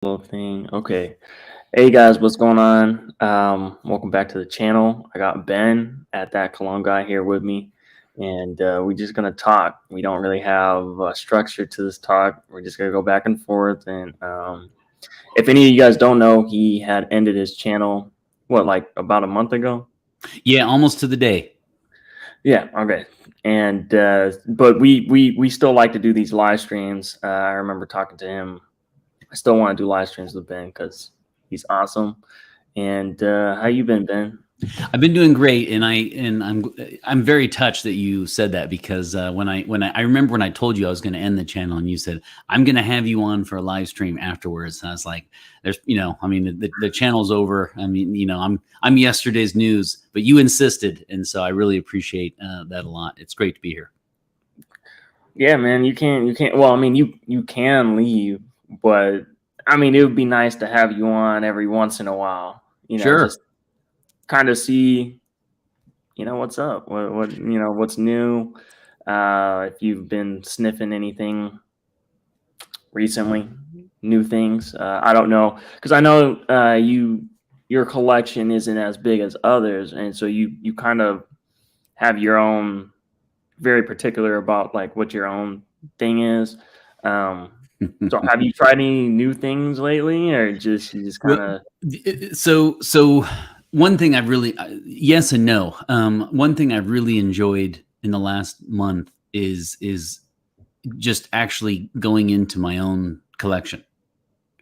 Little thing. Okay. Hey guys, what's going on? Welcome back to the channel. I got Ben at that Cologne guy here with me, and we're just gonna talk. We don't really have a structure to this talk. We're just gonna go back and forth. And if any of you guys don't know, he had ended his channel what, like about a month ago. Yeah, almost to the day. Yeah. Okay. And but we still like to do these live streams. I remember talking to him. I still want to do live streams with Ben because he's awesome. And how you been, Ben? I've been doing great, and I'm very touched that you said that because when I remember when I told you I was going to end the channel, and you said I'm going to have you on for a live stream afterwards, and I was like, "There's, I mean, the channel's over. I mean, I'm yesterday's news, but you insisted, and so I really appreciate that a lot. It's great to be here." Yeah, man, you can't. Well, I mean, you can leave, but I mean, it would be nice to have you on every once in a while. Sure. Just kind of see, what's up, what's new. If you've been sniffing anything recently, new things. I don't know because I know your collection isn't as big as others, and so you kind of have your own very particular about like what your own thing is. Um, so have you tried any new things lately, or just you just Well, kind of so one thing I've really yes and no. One thing I've really enjoyed in the last month is just actually going into my own collection,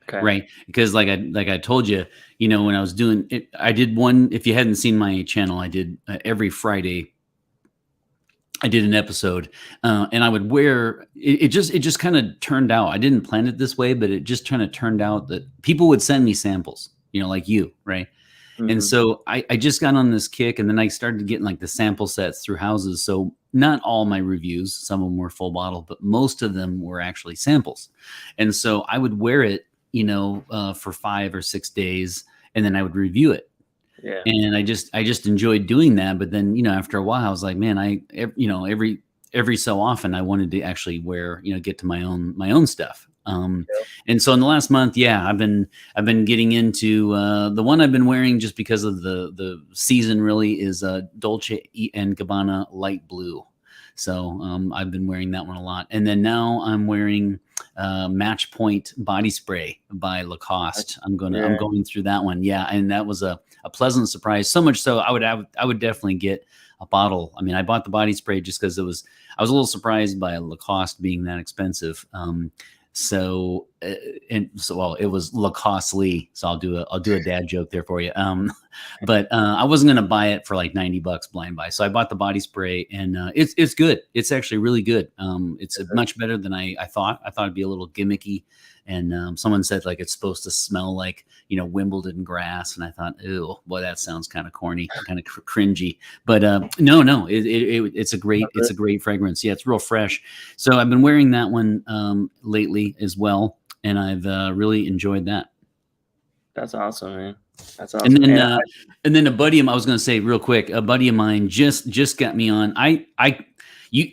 okay? right? Because like I told you, when I was doing it, I did one. If you hadn't seen my channel, I did every Friday. I did an episode, and I would wear it. It just kind of turned out. I didn't plan it this way, but it just kind of turned out that people would send me samples, like you, right? And Hmm. so I just got on this kick, and then I started getting like the sample sets through houses. So not all my reviews, some of them were full bottle, but most of them were actually samples. And so I would wear it, for 5 or 6 days, and then I would review it. Yeah, And I just enjoyed doing that. But then, after a while, I was like, man, every so often I wanted to actually wear, get to my own stuff. And so in the last month, yeah, I've been getting into the one I've been wearing just because of the season really is Dolce and Gabbana light blue. So I've been wearing that one a lot, and then now I'm wearing Match Point body spray by Lacoste. I'm yeah, going through that one, yeah, and that was a pleasant surprise. So much so, I would definitely get a bottle. I mean, I bought the body spray just because I was a little surprised by Lacoste being that expensive. Well, it was Lacoste-ly, so I'll do a dad joke there for you. But I wasn't gonna buy it for like $90 blind buy, so I bought the body spray, and it's good. It's actually really good. It's much better than I thought. I thought it'd be a little gimmicky, and someone said like it's supposed to smell like Wimbledon grass, and I thought, ew, boy, that sounds kind of corny, kind of cringy. But no, it's a great fragrance. Yeah, it's real fresh. So I've been wearing that one lately as well, and I've really enjoyed that. that's awesome, man. That's And awesome. then And uh, and then a buddy of I was going to say real quick, a buddy of mine just got me on. You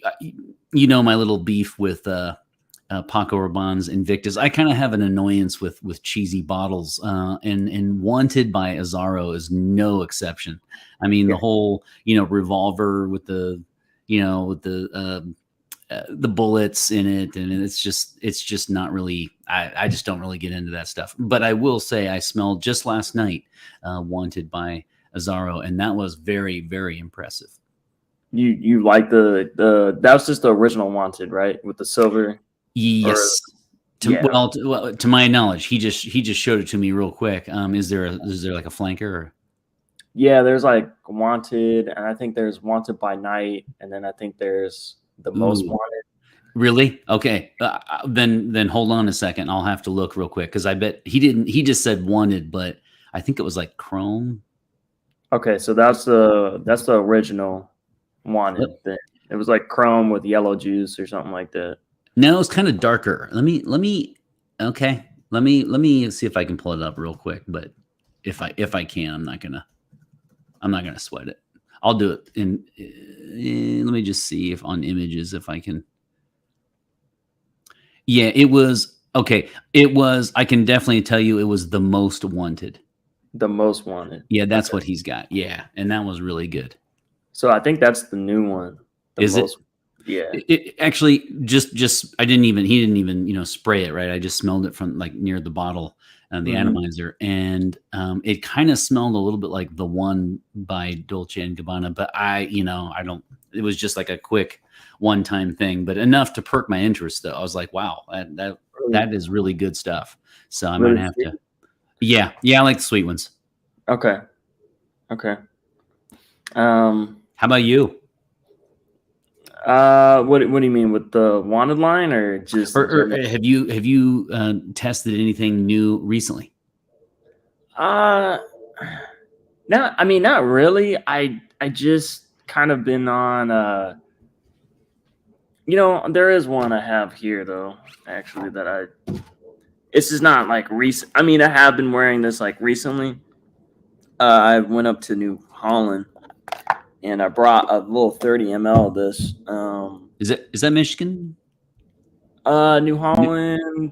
my little beef with Paco Rabanne's Invictus. I kind of have an annoyance with cheesy bottles, and Wanted by Azzaro is no exception. I mean, yeah, the whole revolver with the bullets in it, and it's just not really. I just don't really get into that stuff. But I will say I smelled just last night Wanted by Azzaro, and that was very, very impressive. you like the that was just the original Wanted, right? With the silver or Yes. yeah. To my knowledge, he just showed it to me real quick. Is there like a flanker? Or? Yeah, there's like Wanted, and I think there's Wanted by Night, and then I think there's the Most Ooh, Wanted. really? Okay. Then hold on a second. I'll have to look real quick because I bet he didn't. He just said wanted, but I think it was like chrome. Okay, so that's the original Wanted What? thing. It was like chrome with yellow juice or something like that. No, it's kind of darker. Let me. Okay. Let me see if I can pull it up real quick. But if I can, I'm not gonna sweat it. I'll do it in. Let me just see if on images if I can. Yeah, it was Okay, it was. I can definitely tell you, it was The Most Wanted. The Most Wanted. Yeah, that's Okay. what he's got. Yeah, and that was really good. So I think that's the new one. The Is it? most. Yeah. It actually just I didn't even he didn't even spray it, right. I just smelled it from like near the bottle and the Hmm. atomizer, and it kind of smelled a little bit like the one by Dolce and Gabbana, but I don't. It was just like a quick one time thing, but enough to perk my interest. Though I was like, wow, Really, that is really good stuff. So I might really have sweet. to. Yeah, I like the sweet ones. Okay. Okay. Um. How about you? What do you mean with the wanted line or just in Or general? have you tested anything new recently? Uh, not. I mean, not really. I just kind of been on. There is one I have here though. Actually, that I. This is not like recent. I mean, I have been wearing this like recently. I went up to New Holland and I brought a little 30 ml of this. Is that Michigan? New Holland,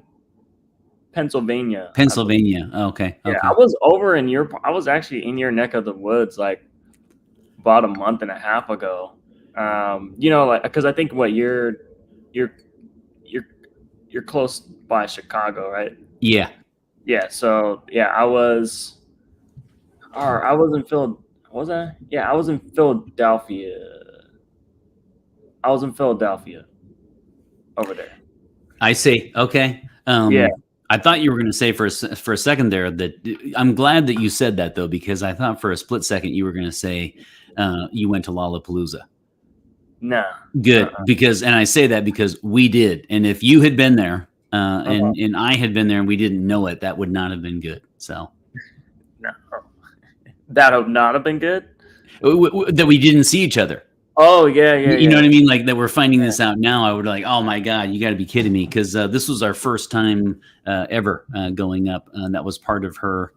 Pennsylvania, I believe. Pennsylvania. Oh, okay. Yeah, I Okay. was over in your. I was actually in your neck of the woods like about a month and a half ago. Like because I think what you're you're you're close by Chicago, right? Yeah. Yeah. So yeah, I was. Or I was in Phil. Was I? Yeah, I was in Philadelphia. I was in Philadelphia over there. I see. Okay. Yeah. I thought you were going to say for a second there that I'm glad that you said that though, because I thought for a split second you were going to say you went to Lollapalooza. Nah. Good, Uh-uh. and I say that because we did, and if you had been there Uh-huh. and I had been there and we didn't know it, that would not have been good. So No. That would not have been good. that we didn't see each other. Oh yeah, yeah, You know yeah, what I mean? Like that we're finding yeah. this out now. I would like, oh my god, you got to be kidding me, because this was our first time ever going up, and that was part of her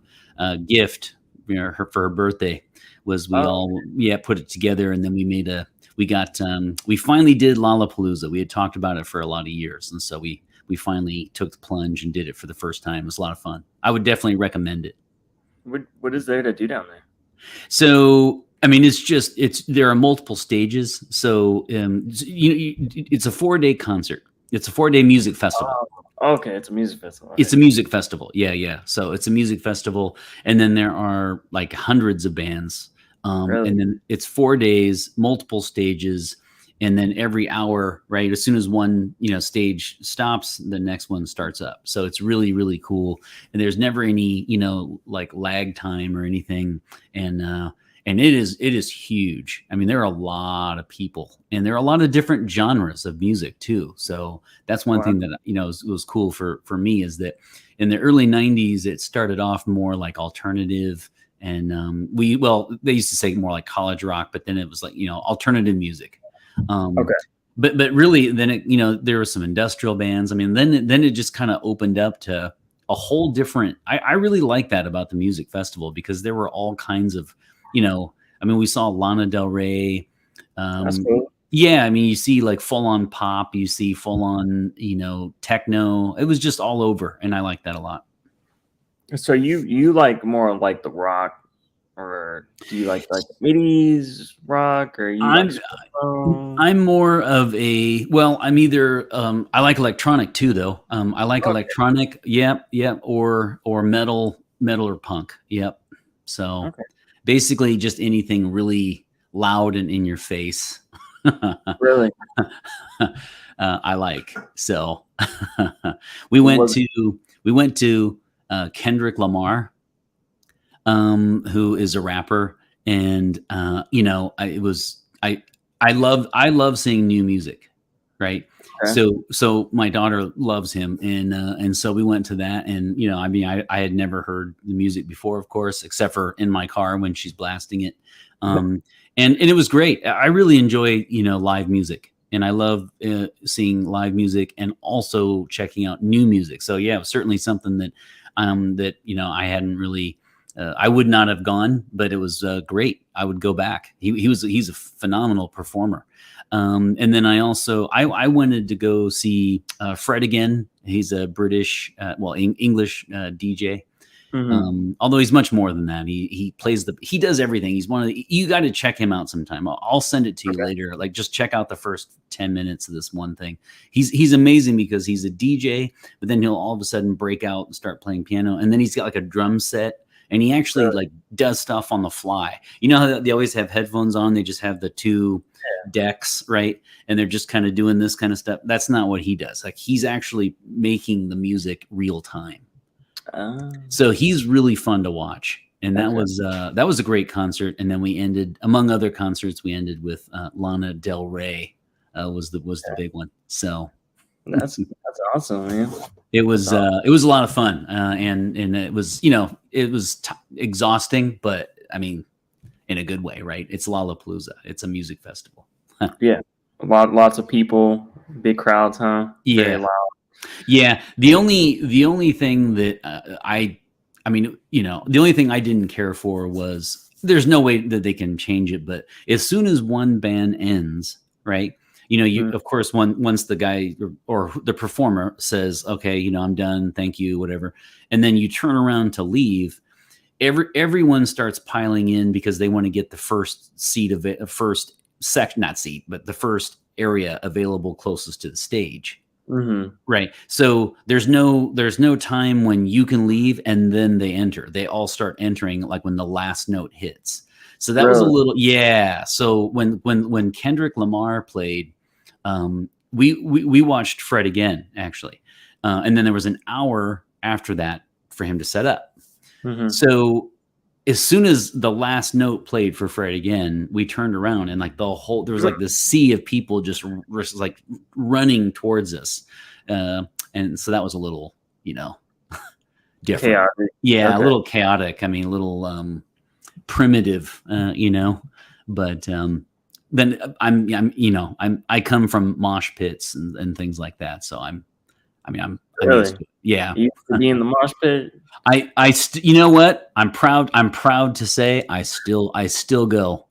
gift, for her birthday. Was we Oh, all put it together, and then we finally did Lollapalooza. We had talked about it for a lot of years, and so we finally took the plunge and did it for the first time. It was a lot of fun. I would definitely recommend it. what is there to do down there? So, I mean, there are multiple stages. So, it's a 4 day concert. It's a 4 day music festival. Oh, okay, it's a music festival. It's Okay. a music festival. Yeah, yeah. So it's a music festival, and then there are like hundreds of bands. Really? And then it's 4 days, multiple stages, and then every hour, right? As soon as one stage stops, the next one starts up. So it's really really cool, and there's never any like lag time or anything, and it is huge. I mean, there are a lot of people, and there are a lot of different genres of music too. So that's one Wow. thing that was cool for me, is that in the early 90s it started off more like alternative, and they used to say more like college rock, but then it was like alternative music. um Okay. but really then there were some industrial bands. I mean, then it just kind of opened up to a whole different. I really like that about the music festival, because there were all kinds of I mean, we saw Lana Del Rey. That's um cool. yeah, I mean, you see like full on pop, you see full on techno. It was just all over, and I like that a lot. So you like more like the rock, or do you like the 80s rock, or you like I'm Spoon? I'm more of I'm either I like electronic too though. I like Okay. electronic, yep, or metal or punk. Yep. So Okay. basically just anything really loud and in your face. Really? I like. So we What went was to Kendrick Lamar, who is a rapper, and I love seeing new music, right? okay? So my daughter loves him, and so we went to that, and I mean, I had never heard the music before, of course, except for in my car when she's blasting it, um, and it was great. I really enjoy live music, and I love seeing live music and also checking out new music. So yeah, it was certainly something that I hadn't really I would not have gone, but it was great. I would go back. He's a phenomenal performer. And then I wanted to go see Fred again. He's a British, English DJ. Mm-hmm. Although he's much more than that. He does everything. He's you got to check him out sometime. I'll send it to you later. Like, just check out the first 10 minutes of this one thing. He's amazing because he's a DJ, but then he'll all of a sudden break out and start playing piano. And then he's got like a drum set, and he actually like does stuff on the fly. You know how they always have headphones on? They just have the two decks, right? And they're just kind of doing this kind of stuff. That's not what he does. Like, he's actually making the music real time. So he's really fun to watch, and that was a great concert. And then we ended, among other concerts, we ended with Lana Del Rey was the big one. So that's awesome, man. It was a lot of fun, and it was exhausting, but I mean, in a good way, right? It's Lollapalooza. It's a music festival. Yeah, lots of people, big crowds, huh? Yeah. Very loud. Yeah, the only thing that the only thing I didn't care for was, there's no way that they can change it, but as soon as one band ends, right? Of course, once the guy or the performer says, okay, I'm done, thank you, whatever, and then you turn around to leave, everyone starts piling in because they want to get the first seat of it, the first area available closest to the stage. Mm-hmm. Right. So there's no time when you can leave and then they enter. They all start entering like when the last note hits. So that was a little, yeah. So when Kendrick Lamar played, we watched Fred again, actually. And then there was an hour after that for him to set up. Mm-hmm. So as soon as the last note played for Fred again, we turned around and like there was like this sea of people just like running towards us. And so that was a little, different. Chaotic. Yeah. Okay. A little chaotic. I mean, a little, primitive, but, then I come from mosh pits and things like that. So I'm really? Yeah. You used to be in the mosh pit? You know what? I'm proud to say I still go.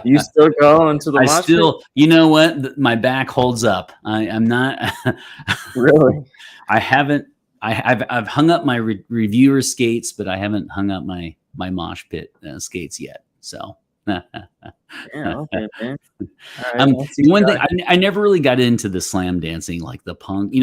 You still go into the mosh pit? You know what? My back holds up. I'm not really. I haven't. I've hung up my reviewer skates, but I haven't hung up my mosh pit skates yet. So. Yeah, okay, man. The one thing I never really got into the slam dancing, like the punk,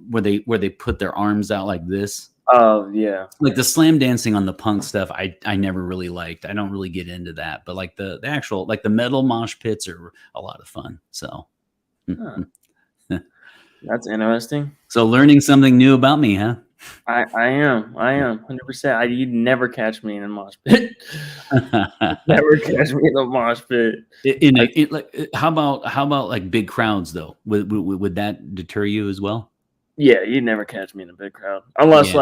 where they put their arms out like this. Oh yeah, like the slam dancing on the punk stuff. I never really liked. I don't really get into that, but like the actual, like the metal mosh pits are a lot of fun. So that's interesting. So learning something new about me, huh? I am 100%. You'd never catch me in a mosh pit. Never catch me in a mosh pit. How about like big crowds though? Would that deter you as well? Yeah, you'd never catch me in a big crowd unless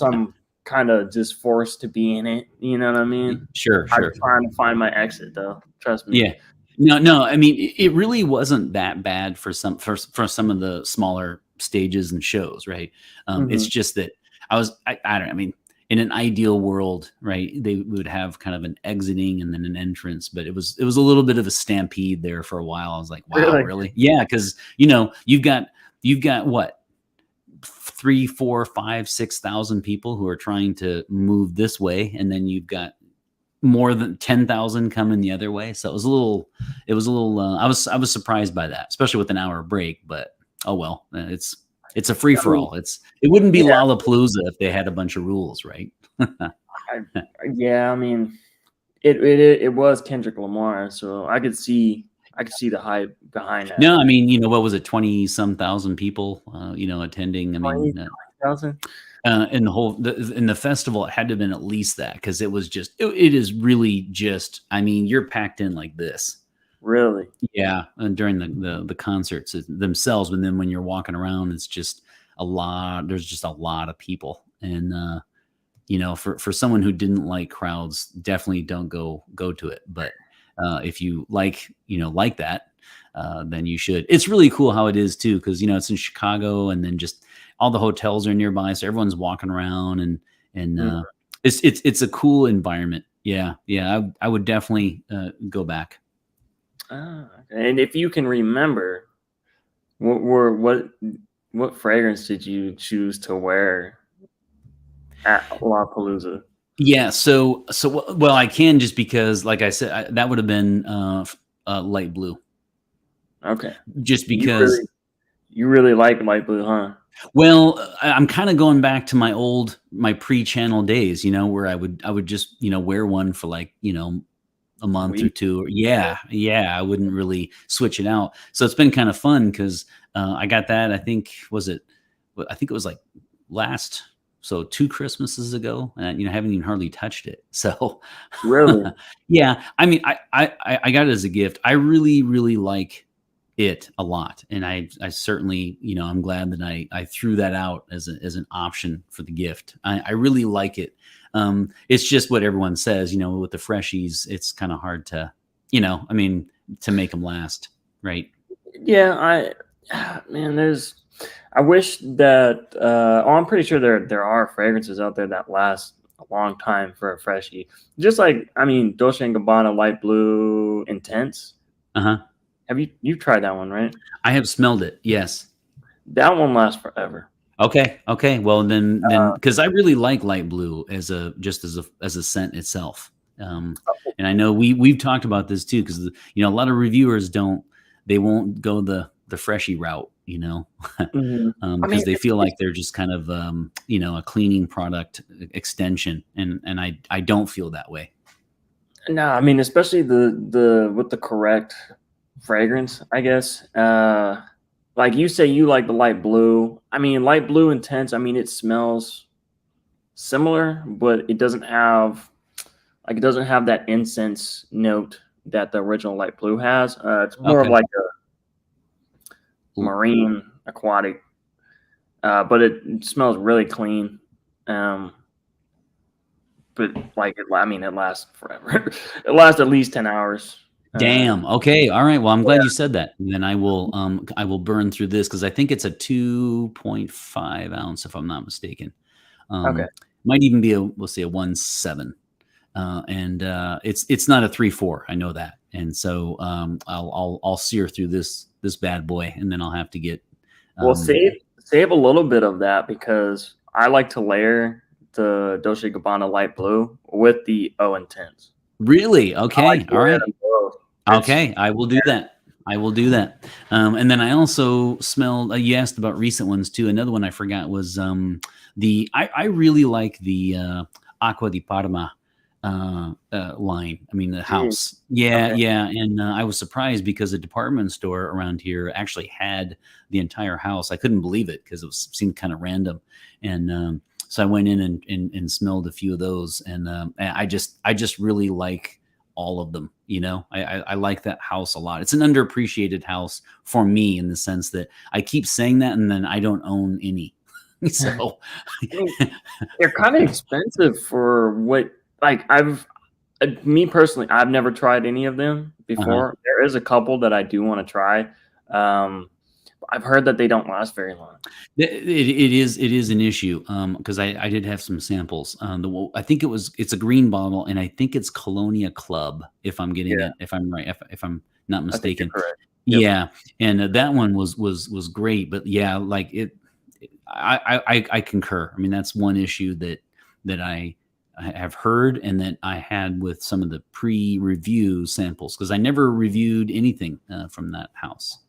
I'm kind of just forced to be in it. You know what I mean? Sure. I'm trying to find my exit though. Trust me. Yeah. No. I mean, it really wasn't that bad for some of the smaller stages and shows, right? It's just that I don't know. I mean, in an ideal world, right, they would have kind of an exiting and then an entrance, but it was a little bit of a stampede there for a while. I was like, wow, really? Yeah, because you've got what, 3, 4, 5, 6,000 people who are trying to move this way, and then you've got more than 10,000 coming the other way. So it was a little. I was surprised by that, especially with an hour break, but. Oh well, it's a free for all. It wouldn't be Lollapalooza if they had a bunch of rules, right? I mean, it was Kendrick Lamar, so I could see the hype behind that. No, I mean, what was it, 20-some thousand people, attending? I mean, 20,000. In the festival, it had to have been at least that, because it was just it is really just. I mean, you're packed in like this. Really? Yeah, and during the concerts themselves, and then when you're walking around, it's just a lot. There's just a lot of people, and for someone who didn't like crowds, definitely don't go to it. But if you like that, then you should. It's really cool how it is too, because it's in Chicago, and then just all the hotels are nearby, so everyone's walking around, and It's a cool environment. Yeah, yeah. I would definitely go back. Okay. And if you can remember, what were what fragrance did you choose to wear at Lollapalooza? Yeah. Well, I can just because, like I said, that would have been light blue. Okay. Just You because. really you really like light blue, huh? Well, I'm kind of going back to my pre-channel days, where I would just wear one for like a A month or week? two. Yeah, yeah. I wouldn't really switch it out. So it's been kind of fun because I got that. I think it was like last, so 2 Christmases ago, and I haven't even hardly touched it. So Really? yeah, I mean, I got it as a gift. I really really like it a lot, and I certainly I'm glad that I threw that out as an option for the gift. I really like it. It's just what everyone says, with the freshies, it's kind of hard to, I mean, to make them last, right? Yeah, man, I wish that I'm pretty sure there are fragrances out there that last a long time for a freshie. Just like, I mean, Dolce& and Gabbana Light Blue Intense. Uh-huh. Have you tried that one, right? I have smelled it. Yes. That one lasts forever. Okay. Okay. Well, then, because I really like light blue as a scent itself. And I know we've talked about this too, because a lot of reviewers they won't go the freshy route, Mhm. I mean, because they feel like they're just kind of a cleaning product extension, and I don't feel that way. no, I mean, especially the with the correct fragrance, I guess. Like you say, you like the light blue. I mean, light blue intense. I mean, it smells similar, but it doesn't have that incense note that the original light blue has. It's more of Okay. like a marine aquatic, but it smells really clean. Um, but like I mean, it lasts forever. It lasts at least 10 hours. Damn. Okay. All right. Well, I'm glad you said that. And then I will burn through this because I think it's a 2.5 ounce, if I'm not mistaken. Okay. Might even be we'll say a 1.7. And it's not a 3.4. I know that. And so I'll sear through this bad boy, and then I'll have to get. Well, save a little bit of that because I like to layer the Dolce & Gabbana light blue with the O Intense. Really? I like Okay. to All layer right. them both. It's Okay, I will do that. I will do that. And then I also smelled. You asked about recent ones too. Another one I forgot was I really like the Acqua di Parma line. I mean the mm, house. Yeah, okay. yeah. And I was surprised because a department store around here actually had the entire house. I couldn't believe it because seemed kind of random. And so I went in and smelled a few of those, and I just really like all of them. I like that house a lot. It's an underappreciated house for me in the sense that I keep saying that, and then I don't own any. So I mean, they're kind of expensive for what. Like me personally, I've never tried any of them uh-huh. before. There is a couple that I do want to try. I've heard that they don't last very long. It is an issue because I did have some samples. I think it's a green bottle, and I think it's Colonia Club, if I'm getting Yeah, it, if I'm right, if I'm not I think you're mistaken. correct. Yep. Yeah, and that one was great, but yeah, like I concur. I mean, that's one issue that I have heard, and that I had with some of the pre-review samples, because I never reviewed anything from that house.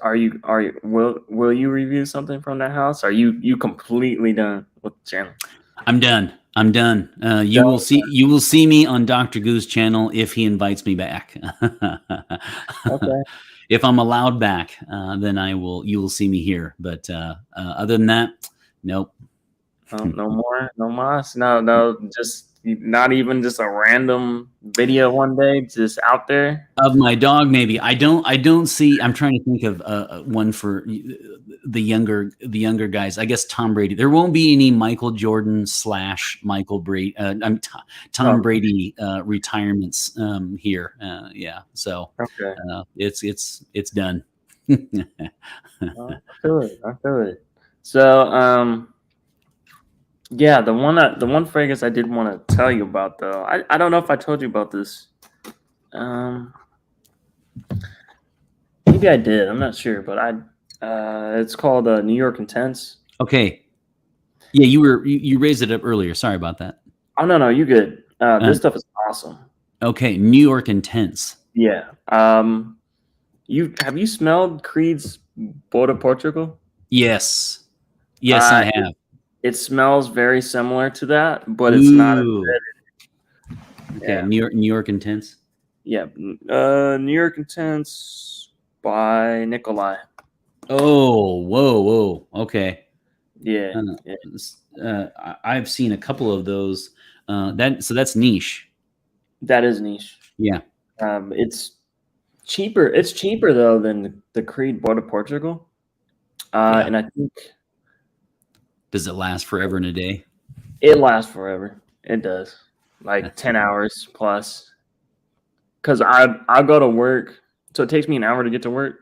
Will you review something from that house? Are you completely done with the channel? I'm done. I'm done. You will Done. see me on Dr. Goo's channel if he invites me back. Okay. If I'm allowed back, then you will see me here. But other than that, nope. No more, no mas, no, just not even just a random video one day, just out there. Of my dog, maybe. I don't see. I'm trying to think of one for the younger guys. I guess Tom Brady. There won't be any Michael Jordan / Michael Brady. Tom Oh, Brady retirements here. Yeah, so okay. it's done. I feel it. I feel it. So, Yeah, the one fragrance I did want to tell you about though. I don't know if I told you about this. Um, Maybe I did. I'm not sure, but it's called New York Intense. Okay. Yeah, you raised it up earlier. Sorry about that. Oh no, no, you good. Uh, This stuff is awesome. okay, New York Intense. Yeah. You smelled Creed's Boa de Portugal? Yes. Yes, Uh, I it, have. it smells very similar to that, but it's not. Ooh. Okay, Yeah, New York Intense. yeah. New York Intense by Nikolai. Oh, whoa, whoa. Okay. Yeah, Uh, yeah. I've seen a couple of those. That's niche. That is niche. Yeah. It's cheaper. It's cheaper though than the Creed Boa de Portugal. Yeah. And I think Does it last forever and a day? it lasts forever. It does, like 10 hours plus. Cause I go to work, so it takes me an hour to get to work,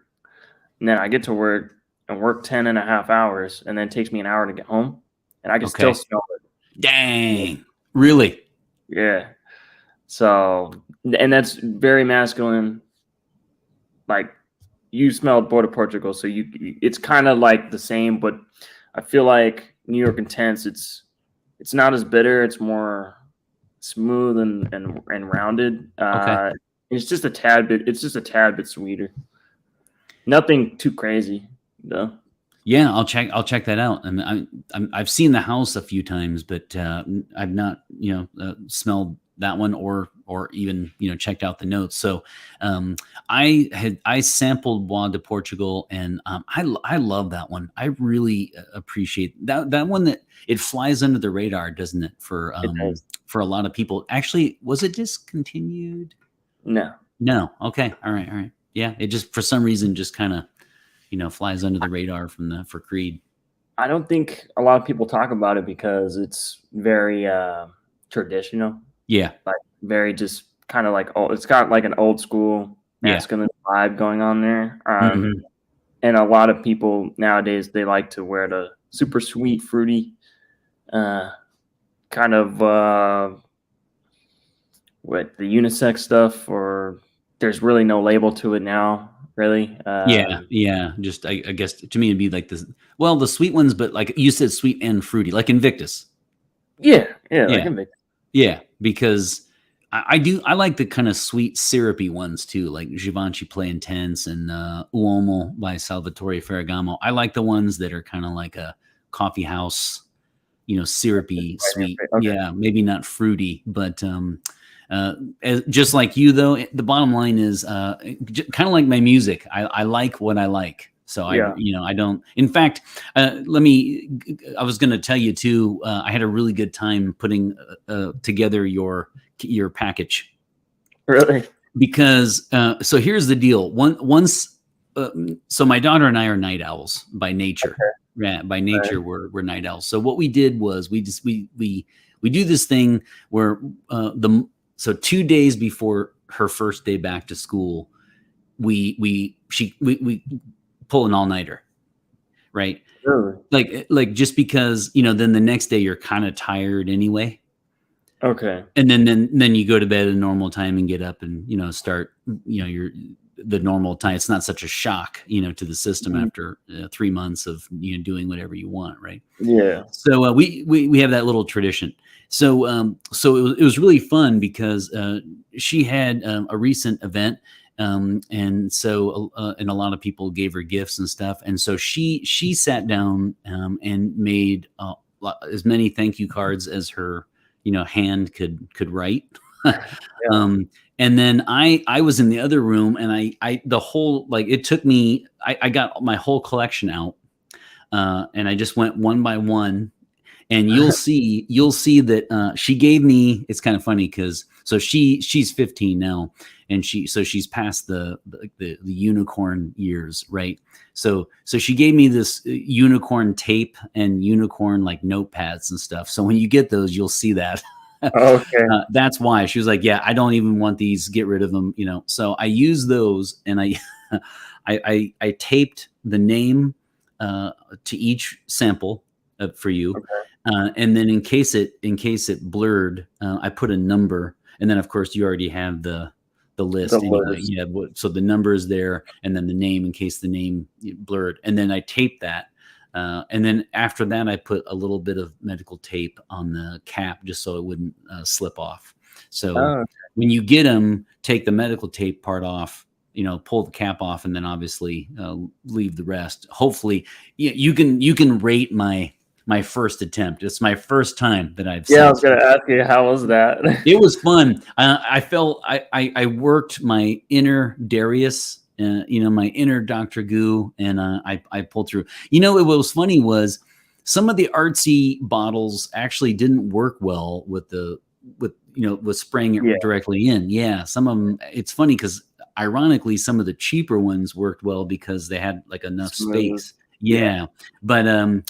and then I get to work and work 10 and a half hours, and then it takes me an hour to get home, and I can still Okay. smell it. Dang. Really? Yeah. So, and that's very masculine. Like you smelled Border Portugal, so it's kind of like the same, but I feel like New York Intense. It's not as bitter. It's more smooth and rounded. Okay. It's just a tad bit. It's just a tad bit sweeter. Nothing too crazy though. Yeah, I'll check that out. I've seen the house a few times, but I've not smelled that one or even checked out the notes. So I sampled Bois de Portugal, and I love that one. I really appreciate that one. That it flies under the radar, doesn't it? It does. For a lot of people. Actually, was it discontinued? No, No. Okay. All right. All right. Yeah. It just for some reason just kind of flies under the radar for Creed. I don't think a lot of people talk about it because it's very traditional. Yeah. Like very just kind of like old. It's got like an old school Yeah. masculine vibe going on there. Mhm. And a lot of people nowadays they like to wear the super sweet, fruity, uh, kind of what the unisex stuff. Or there's really no label to it now, really. Yeah. Yeah. Just I guess to me it'd be like this. Well, the sweet ones, but like you said, sweet and fruity, like Invictus. Yeah, yeah, like Yeah. Invictus. Yeah. Because I like the kind of sweet syrupy ones too, like Givenchy Play Intense and Uomo by Salvatore Ferragamo. I like the ones that are kind of like a coffee house, syrupy, Right in your sweet. face. Okay. Yeah, maybe not fruity, but just like you though, the bottom line is kind of like my music. I like what I like. So Yeah. I don't. In fact, I was going to tell you too. I had a really good time putting together your package Really. because. So here's the deal. Once, so my daughter and I are night owls by nature. Okay. Yeah, by Right. nature we're night owls. So what we did was we do this thing where so 2 days before her first day back to school, we pull an all nighter, right? Really. Like just because then the next day you're kind of tired anyway, Okay. and then you go to bed at a normal time and get up and start your the normal time. It's not such a shock to the system Mhm. after 3 months of doing whatever you want, right? Yeah. So we have that little tradition. So it was really fun because she had a recent event, and so and a lot of people gave her gifts and stuff, and so she sat down and made as many thank you cards as her hand could write. Yeah. And then I was in the other room, and I the whole like it took me I got my whole collection out, and I just went one by one, and you'll see that she gave me. It's kind of funny because so she's 15 now, and she's past the unicorn years, right? So she gave me this unicorn tape and unicorn like notepads and stuff. So when you get those, you'll see that. Okay. That's why she was like, yeah, I don't even want these, get rid of them, so I use those, and I I taped the name to each sample for you, Okay. And then in case it blurred, I put a number, and then of course you already have the The list anyway. list. Yeah, so the number is there, and then the name in case the name blurred, and then I taped that. And then after that, I put a little bit of medical tape on the cap just so it wouldn't slip off. So Oh, when you get them, take the medical tape part off, pull the cap off, and then obviously leave the rest. Hopefully, you can rate my first attempt. It's my first time that I've yeah. I sent. was gonna ask you, how was that? It was fun. I felt I worked my inner Darius, my inner Dr. Goo, and I pulled through. What was funny was some of the artsy bottles actually didn't work well with spraying it Yeah. directly in. Yeah, some of them. It's funny because ironically, some of the cheaper ones worked well because they had like enough Smooth. space. Yeah. But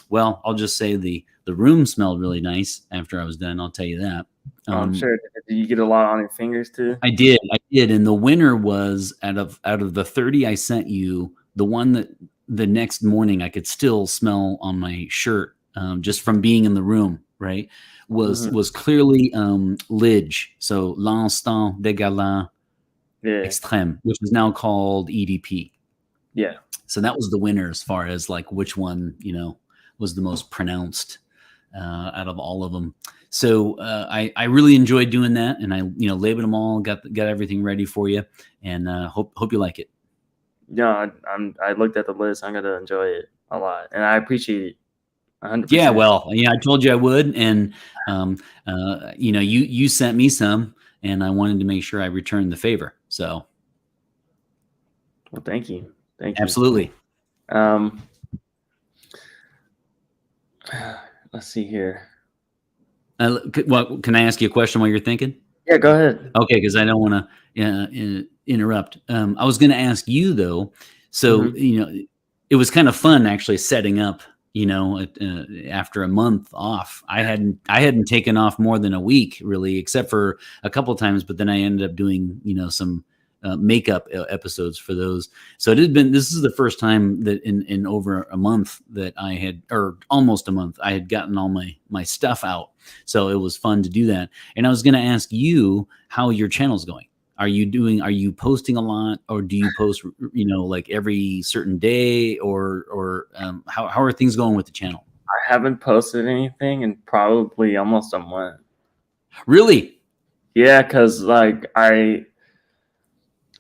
well, I'll just say the room smelled really nice after I was done. I'll tell you that. I'm sure. Did you get a lot on your fingers too? I did, and the winner was out of the 30 I sent you, the one that the next morning I could still smell on my shirt, just from being in the room. Right, was clearly Lidge, so l'instant dégalant extrême, which is now called EDP. Yeah. So that was the winner as far as like which one was the most pronounced out of all of them. So I really enjoyed doing that, and I labeled them all, got everything ready for you, and hope you like it. Yeah, I looked at the list. I'm gonna enjoy it a lot, and I appreciate it 100%. Yeah, well, I told you I would, and you sent me some, and I wanted to make sure I returned the favor. So, well, thank you. Absolutely. Let's see here. Well, can I ask you a question while you're thinking? Yeah, go ahead. Okay, because I don't want to interrupt. I was going to ask you though. So it was kind of fun actually setting up. After a month off, I hadn't taken off more than a week really, except for a couple of times. But then I ended up doing some makeup episodes for those. So this is the first time that in over a month that I had, or almost a month, I had gotten all my stuff out. So it was fun to do that. And I was going to ask you how your channel's going. Are you posting a lot, or do you post, like every certain day, or how are things going with the channel? I haven't posted anything in probably almost a month. Really? Yeah, because like I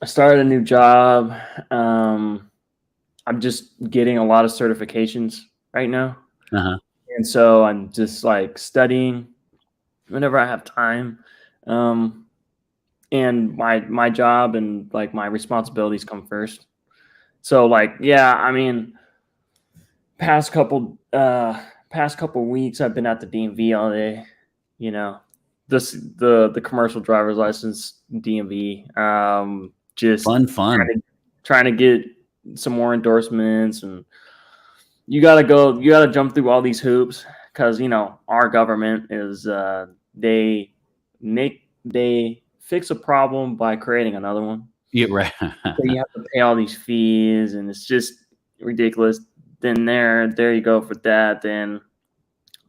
started a new job. I'm just getting a lot of certifications right now. And so I'm just like studying whenever I have time. And my job and like my responsibilities come first. So like, yeah, I mean, past couple weeks I've been at the DMV all day, the commercial driver's license DMV, just fun trying to get some more endorsements, and you gotta jump through all these hoops because our government is they fix a problem by creating another one. Yeah, right. So you have to pay all these fees, and it's just ridiculous. Then there you go for that. Then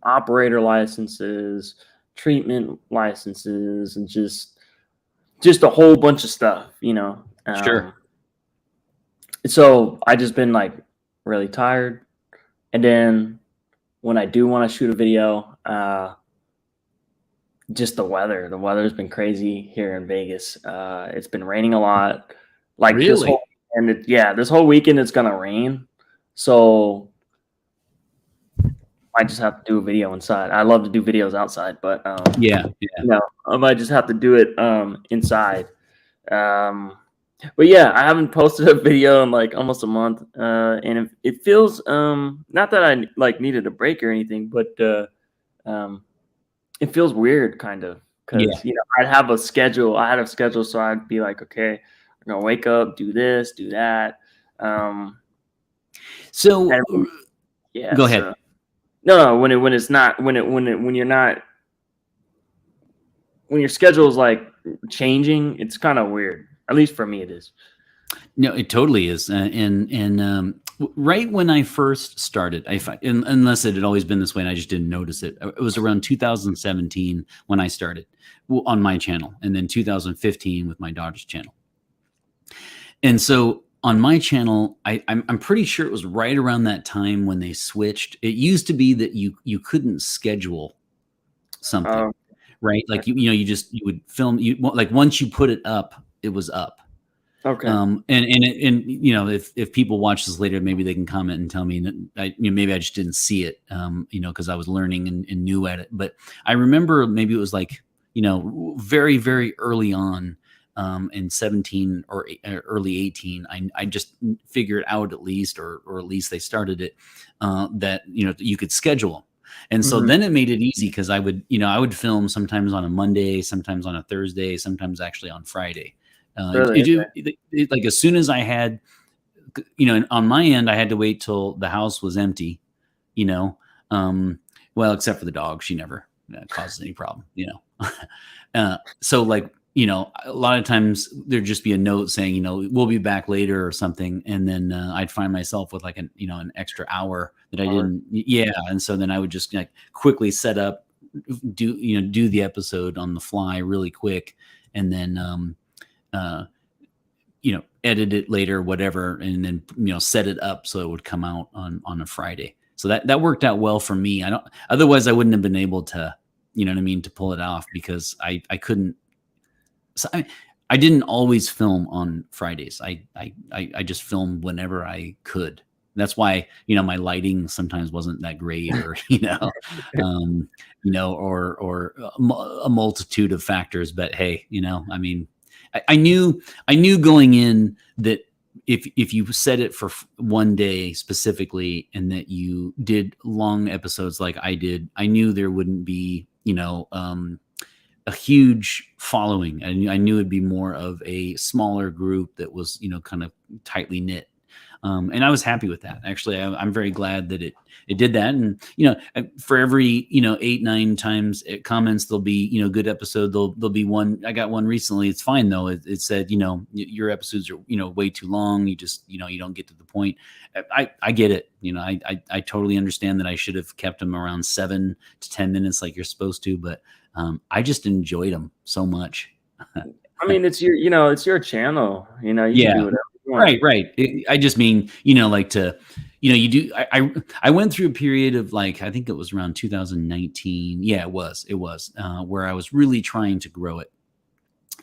operator licenses, treatment licenses, and just a whole bunch of stuff, Sure. So I just been like really tired, and then when I do want to shoot a video, just the weather's been crazy here in Vegas. It's been raining a lot. Like really? This whole weekend it's gonna rain, so I just have to do a video inside. I love to do videos outside, but yeah. I might just have to do it inside. But yeah, I haven't posted a video in like almost a month, and it feels not that I like needed a break or anything, but it feels weird kind of, because I'd have a schedule. I had a schedule, so I'd be like, okay, I'm gonna wake up, do this, do that. So yeah, go ahead. No, when your schedule is like changing, it's kind of weird. At least for me, it is. No, it totally is. And Right when I first started, unless it had always been this way and I just didn't notice it. It was around 2017 when I started on my channel, and then 2015 with my daughter's channel. And so on my channel, I'm pretty sure it was right around that time when they switched. It used to be that you couldn't schedule something, right? Like you would film, like once you put it up, it was up. Okay. And if people watch this later, maybe they can comment and tell me that maybe I just didn't see it, because I was learning and new at it. But I remember maybe it was like, very, very early on, in 17 or early 18, I just figured out at least, or at least they started it, that, you could schedule them. And so then it made it easy because I would film sometimes on a Monday, sometimes on a Thursday, sometimes actually on Friday. Really? Like as soon as I had, on my end, I had to wait till the house was empty, well, except for the dog. She never causes any problem, so like, a lot of times there'd just be a note saying, we'll be back later or something. And then I'd find myself with like an extra hour that I didn't. Yeah. And so then I would just like quickly set up, do the episode on the fly really quick. And then, edit it later, whatever, and then set it up so it would come out on a Friday. So that worked out well for me. Otherwise I wouldn't have been able to, to pull it off because I couldn't. So I didn't always film on Fridays. I just filmed whenever I could. That's why my lighting sometimes wasn't that great, or or a multitude of factors. But hey, I knew going in that if you set it for one day specifically and that you did long episodes like I did, I knew there wouldn't be, a huge following. I knew it'd be more of a smaller group that was, kind of tightly knit. And I was happy with that. Actually, I'm very glad that it did that. And, for every, 8, 9 times it comments, there'll be, good episode. There'll be one. I got one recently. It's fine though. It said, your episodes are, way too long. You just, you don't get to the point. I get it. I totally understand that I should have kept them around 7 to 10 minutes like you're supposed to, but I just enjoyed them so much. I mean, it's your channel, you can do whatever you want. Right. I just mean, like to, you do, I went through a period of like, I think it was around 2019. Yeah, it was, where I was really trying to grow it.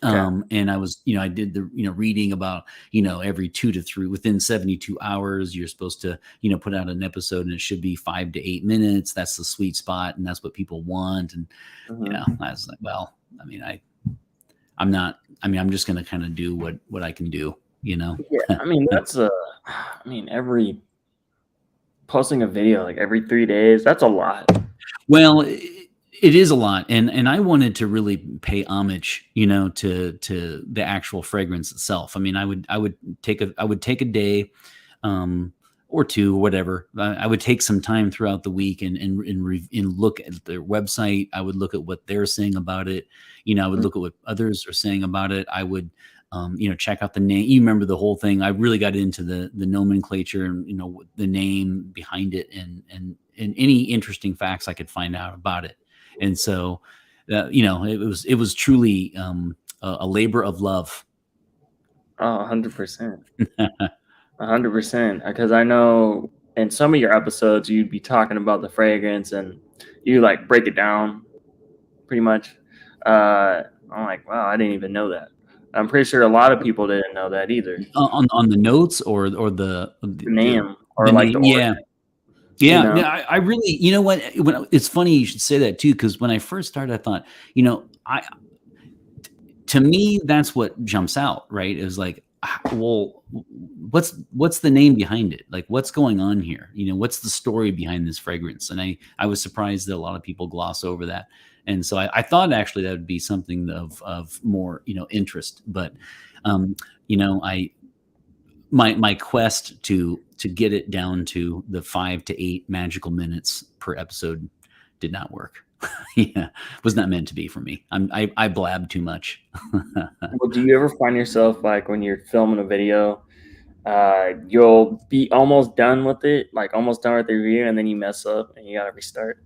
Okay. And I was, I did the, reading about, every 2 to 3 within 72 hours, you're supposed to, put out an episode and it should be 5 to 8 minutes. That's the sweet spot. And that's what people want. And, I was like, well, I'm just going to kind of do what I can do, Yeah. That's every posting a video, like every 3 days, that's a lot. Well, it is a lot. And I wanted to really pay homage, to the actual fragrance itself. I would take a day, or 2, whatever. I would take some time throughout the week and look at their website. I would look at what they're saying about it. I would look at what others are saying about it. I would, check out the name. You remember the whole thing. I really got into the nomenclature and, the name behind it and any interesting facts I could find out about it. And so, it was truly a labor of love. Oh, 100%. 100%. Because I know in some of your episodes, you'd be talking about the fragrance and you like break it down pretty much. I'm like, wow, I didn't even know that. I'm pretty sure a lot of people didn't know that either. On the notes or the name or the like name, yeah. I really, it's funny you should say that too, because when I first started, I thought, to me, that's what jumps out, right? It was like, well, what's the name behind it? Like, what's going on here? What's the story behind this fragrance? And I was surprised that a lot of people gloss over that. And so I thought actually that would be something of more, interest, but, my quest to get it down to the 5 to 8 magical minutes per episode did not work. Was not meant to be for me. I blab too much. Well, do you ever find yourself like when you're filming a video you'll be almost done with it, like almost done with the review, and then you mess up and you gotta restart.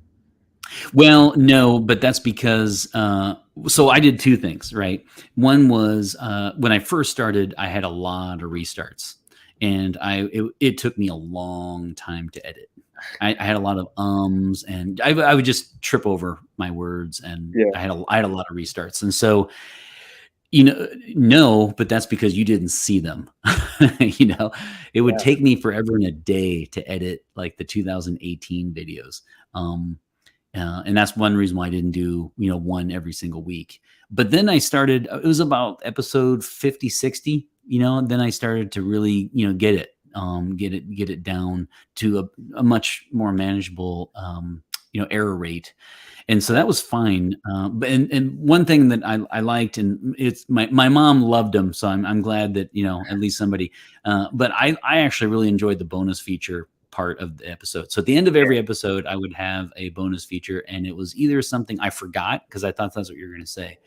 Well, no, but that's because so I did two things, right? One was when I first started, I had a lot of restarts, and it took me a long time to edit. I had a lot of ums, and I would just trip over my words, and Yeah, I had a lot of restarts, and so you know, no, but that's because you didn't see them. You know, it would yeah, take me forever and a day to edit like the 2018 videos. Um, and that's one reason why I didn't do, one every single week. But then I started, it was about episode 50, 60, and then I started to really, get it down to a much more manageable, error rate. And so that was fine. But and one thing that I liked, and it's my mom loved them, so I'm glad that at least somebody. But I actually really enjoyed the bonus feature part of the episode. So at the end of yeah. every episode, I would have a bonus feature, and it was either something I forgot because I thought that's what you were going to say.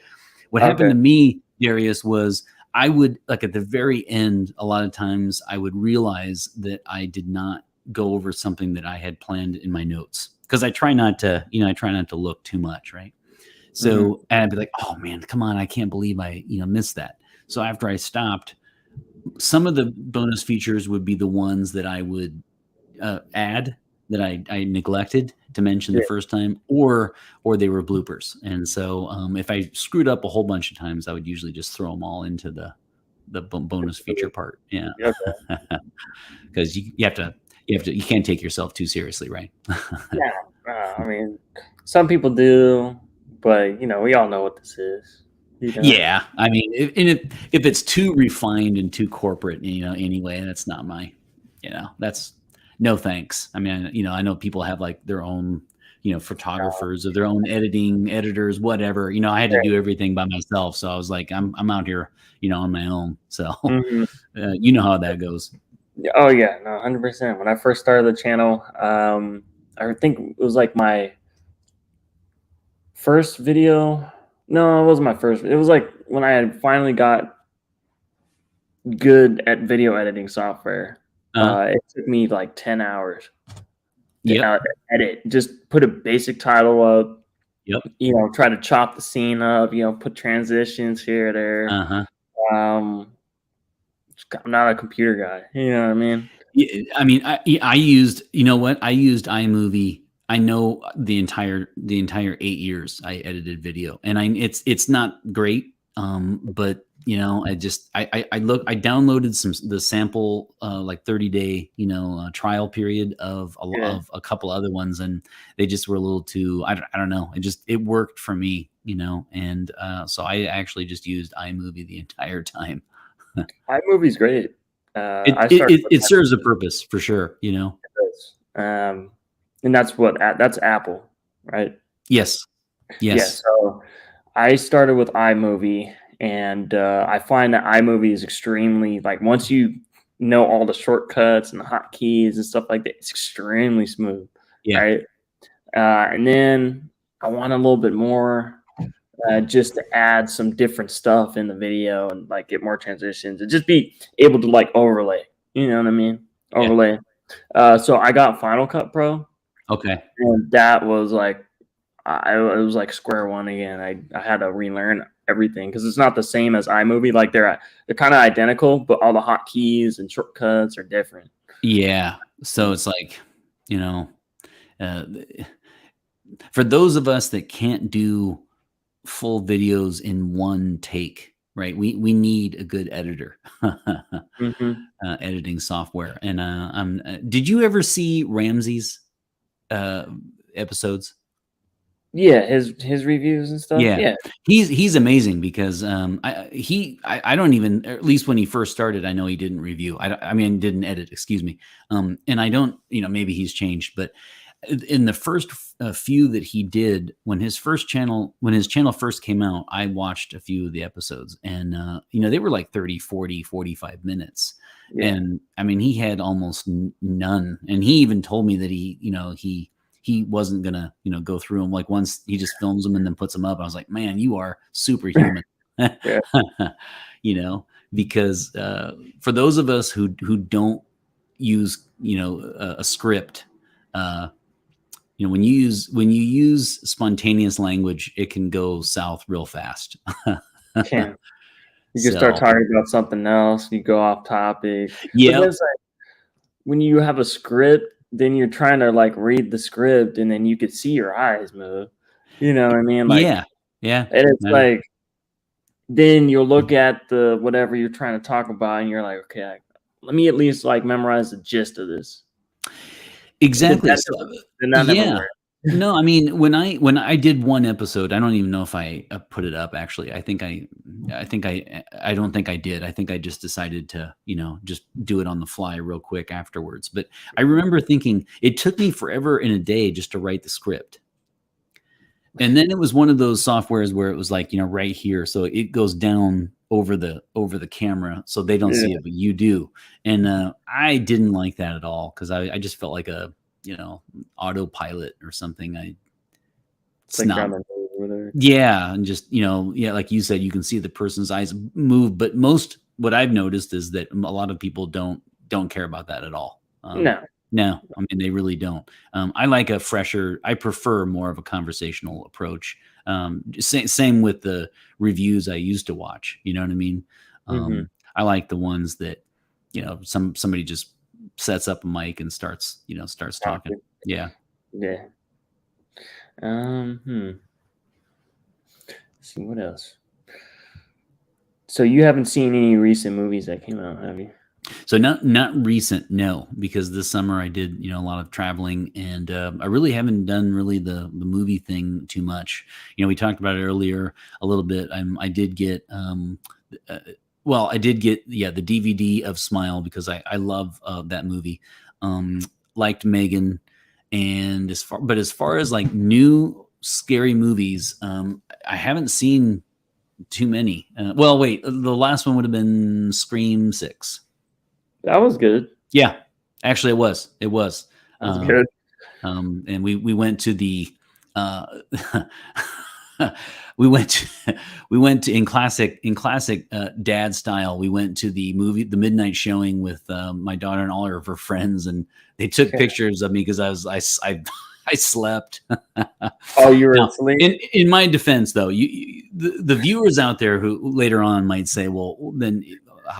What happened Okay. to me, Darius, was I would like at the very end, a lot of times I would realize that I did not go over something that I had planned in my notes because I try not to, I try not to look too much, right? Hmm. So, and I'd be like, oh man, come on, I can't believe I, missed that. So after I stopped, some of the bonus features would be the ones that I would add that I neglected to mention the Yeah. first time, or they were bloopers. And so if I screwed up a whole bunch of times, I would usually just throw them all into the bonus feature part. Yeah, Okay. because you can't take yourself too seriously, right? Yeah. I mean, some people do, but we all know what this is. You know. Yeah, I mean, if it's too refined and too corporate, anyway, that's not my, that's no thanks. I mean, I know people have like their own, photographers or their own editing editors, whatever. I had to do everything by myself, so I was like, I'm out here, on my own. So, Hmm. you know how that goes. Oh yeah, no, 100%. When I first started the channel, I think it was like my first video. No, it wasn't my first. It was like when I had finally got good at video editing software. Uh, It took me like 10 hours to yep, edit. Just put a basic title up, yep, try to chop the scene up, put transitions here or there. uh-huh. Um, I'm not a computer guy. You know what I mean? Yeah, I mean, I used, you know what? I used iMovie. I know the entire 8 years I edited video, and it's not great. But I downloaded the sample like 30-day trial period of Yeah. a couple other ones, and they just were a little too I don't know. It worked for me, and so I actually just used iMovie the entire time. iMovie's great. It I it started it with it serves a purpose for sure, this. And that's Apple, right? Yes. Yeah. Yes. So I started with iMovie, and I find that iMovie is extremely like once you know all the shortcuts and the hotkeys and stuff like that, it's extremely smooth, Yeah. right? And then I want a little bit more, just to add some different stuff in the video and like get more transitions and just be able to like overlay. You know what I mean? Yeah. Overlay. So I got Final Cut Pro, Okay. and that was like it was like square one again. I had to relearn everything because it's not the same as iMovie. Like they're kind of identical, but all the hotkeys and shortcuts are different. Yeah. So it's like, you know, uh, for those of us that can't do full videos in one take, right? We need a good editor, Hmm. editing software. And did you ever see Ramsey's uh, episodes? Yeah, his reviews and stuff. Yeah, Yeah, he's amazing because I don't even, at least when he first started, I know he didn't review. I mean didn't edit, excuse me. And I don't, maybe he's changed, but in the first few that he did when his channel first came out, I watched a few of the episodes, and they were like 30, 40, 45 minutes. yeah, And I mean, he had almost none, and he even told me that he wasn't gonna go through them. Like once he just films them and then puts them up. I was like, man, you are superhuman. yeah. you know because for those of us who don't use a script, when you use spontaneous language, it can go south real fast. Can you can start So talking about something else, you go off topic. But then yeah, it's like when you have a script, then you're trying to like read the script and then you could see your eyes move. You know what I mean? Like, yeah, yeah. and it's like then you'll look at the whatever you're trying to talk about and you're like, okay, let me at least like memorize the gist of this. But Exactly. So, that never yeah. worked. No, I mean, when I did one episode, I don't even know if I put it up. Actually, I don't think I did. I think I just decided to, just do it on the fly real quick afterwards. But I remember thinking it took me forever in a day just to write the script. And then it was one of those softwares where it was like, right here. So it goes down over the camera. So they don't see Yeah. it, but you do. And I didn't like that at all. Cause I just felt like a, autopilot or something. It's like down the road over there. Yeah. And just, like you said, you can see the person's eyes move, but what I've noticed is that a lot of people don't care about that at all. No. No, I mean, they really don't. I prefer more of a conversational approach. Same with the reviews I used to watch. You know what I mean? Mm-hmm. I like the ones that, somebody just sets up a mic and starts talking. Yeah. Yeah. Let's see what else. So you haven't seen any recent movies that came out, have you? So not recent, no, because this summer I did a lot of traveling, and I really haven't done the movie thing too much. We talked about it earlier a little bit. I did get I did get the DVD of Smile because I love that movie. Liked Megan, and as far as like new scary movies, I haven't seen too many. Wait, the last one would have been Scream 6. That was good. Yeah, actually, it was. It was. That was good. And we went to the we went to in classic dad style. We went to the midnight showing with my daughter and all of her friends, and they took pictures of me because I slept. Oh, you were asleep? In my defense, though, the viewers out there who later on might say, well, then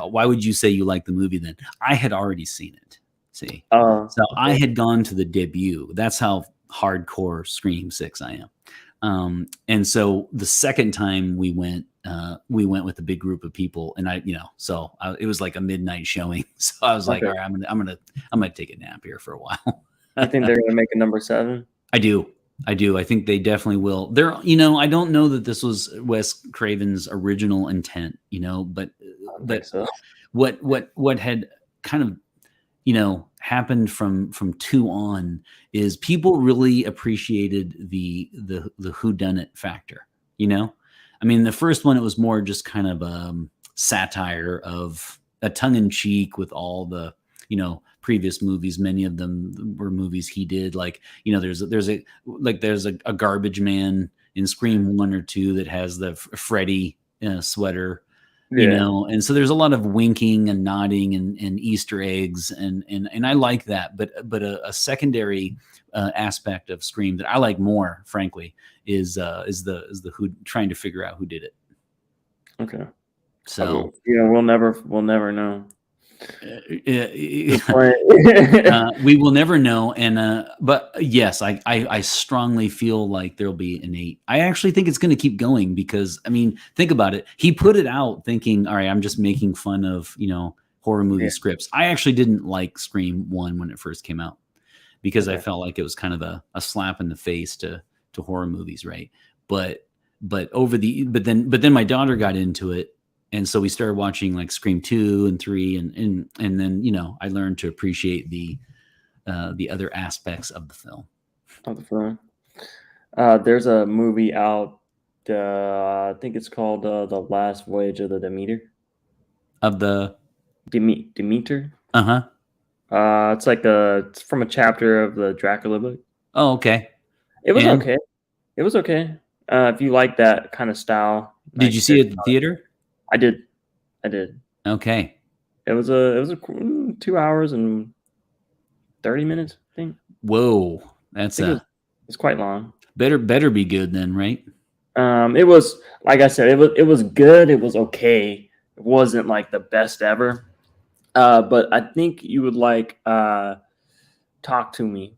why would you say you like the movie then? I had already seen it. See? So okay. I had gone to the debut. That's how hardcore Scream 6 I am. And so the second time we went with a big group of people, and it was like a midnight showing. So I was like, all right, I'm gonna take a nap here for a while. You think they're gonna make a number 7? I do. I think they definitely will. I don't know that this was Wes Craven's original intent, but so. what had kind of, happened from 2 on is people really appreciated the whodunit factor, I mean, the first one, it was more just kind of satire of a tongue in cheek with all the, previous movies. Many of them were movies he did. Like, there's a garbage man in Scream 1 or 2 that has the Freddy sweater, and so there's a lot of winking and nodding and Easter eggs. And I like that. But a secondary aspect of Scream that I like more, frankly, is the who trying to figure out who did it. Okay. So, we'll never know. We will never know. And but yes, I strongly feel like there'll be an 8. I actually think it's going to keep going because, I mean, think about it. He put it out thinking, all right, I'm just making fun of horror movie scripts. I actually didn't like Scream 1 when it first came out because I felt like it was kind of a slap in the face to horror movies, right? But then my daughter got into it. And so we started watching like Scream 2 and 3, and then I learned to appreciate the other aspects of the film. There's a movie out. I think it's called The Last Voyage of the Demeter. Of the Demeter. It's like it's from a chapter of the Dracula book. Oh, okay. It was okay. It was okay. If you like that kind of style. Did you see it at the theater? I did. Okay. It was a 2 hours and 30 minutes, I think. Whoa. I That's think it's quite long. better be good then, right? It was, like I said, it was good. It was okay. It wasn't like the best ever. But I think you would like Talk to Me.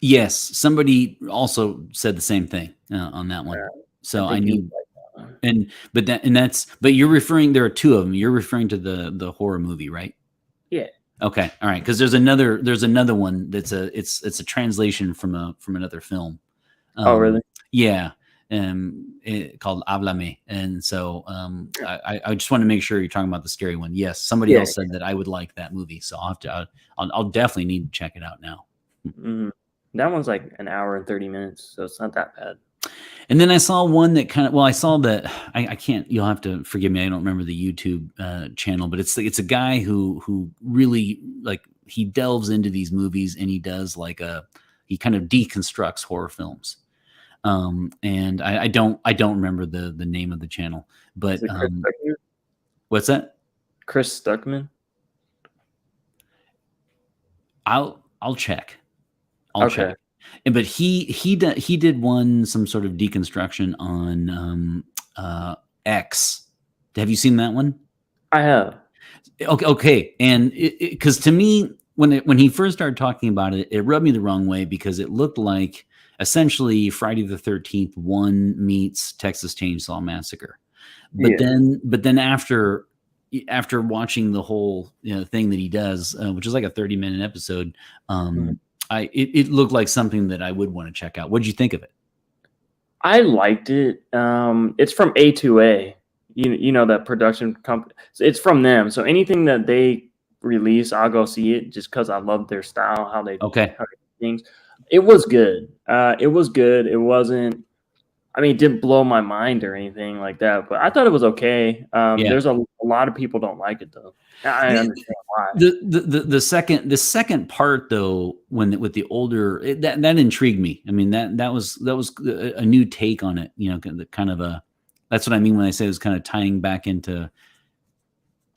Yes, somebody also said the same thing on that one. I So I think you would need like that one. but you're referring, there are two of them. You're referring to the horror movie, right? Yeah. Okay, all right. Because there's another one that's it's a translation from another film. Oh, really? Yeah, called Háblame, and so I just want to make sure you're talking about the scary one. Yes, somebody Yeah. else said that I would like that movie, so I'll definitely need to check it out now. Hmm. That one's like an hour and 30 minutes, so it's not that bad. And then I saw one that I saw that I can't. You'll have to forgive me. I don't remember the YouTube channel, but it's a guy who really like he delves into these movies and he does he kind of deconstructs horror films. And I don't remember the name of the channel, but Is it Chris Stuckman? what's that? Chris Stuckman? I'll check. I'll Okay. check. But he did some sort of deconstruction on X. Have you seen that one? I have. Okay. And because to me, when he first started talking about it, it rubbed me the wrong way because it looked like essentially Friday the 13th 1 meets Texas Chainsaw Massacre. But Yeah. then after watching the whole thing that he does, which is like a 30-minute episode, Mhm. it looked like something that I would want to check out. What did you think of it? I liked it. It's from A2A. You know that production company. So it's from them. So anything that they release, I'll go see it just because I love their style, how they Okay. do things. It was good. It was good. It wasn't. I mean, it didn't blow my mind or anything like that, but I thought it was okay. Yeah. There's a lot of people don't like it though. I understand why. The second part though, with the older that intrigued me. I mean that was a new take on it. Kind of that's what I mean when I say it was kind of tying back into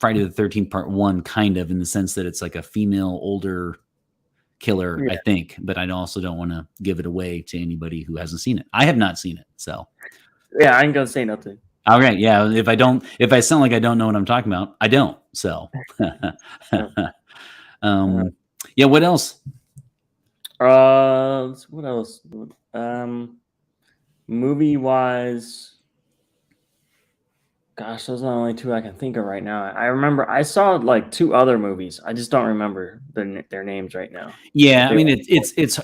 Friday the 13th Part 1, kind of in the sense that it's like a female older killer, Yeah. I think. But I also don't want to give it away to anybody who hasn't seen it. I have not seen it, so. Yeah, I ain't gonna say nothing. All right, yeah. If I sound like I don't know what I'm talking about, I don't. So, yeah. What else? What else? Movie wise, gosh, those are the only two I can think of right now. I remember I saw like two other movies. I just don't remember their names right now. Yeah, But I they mean were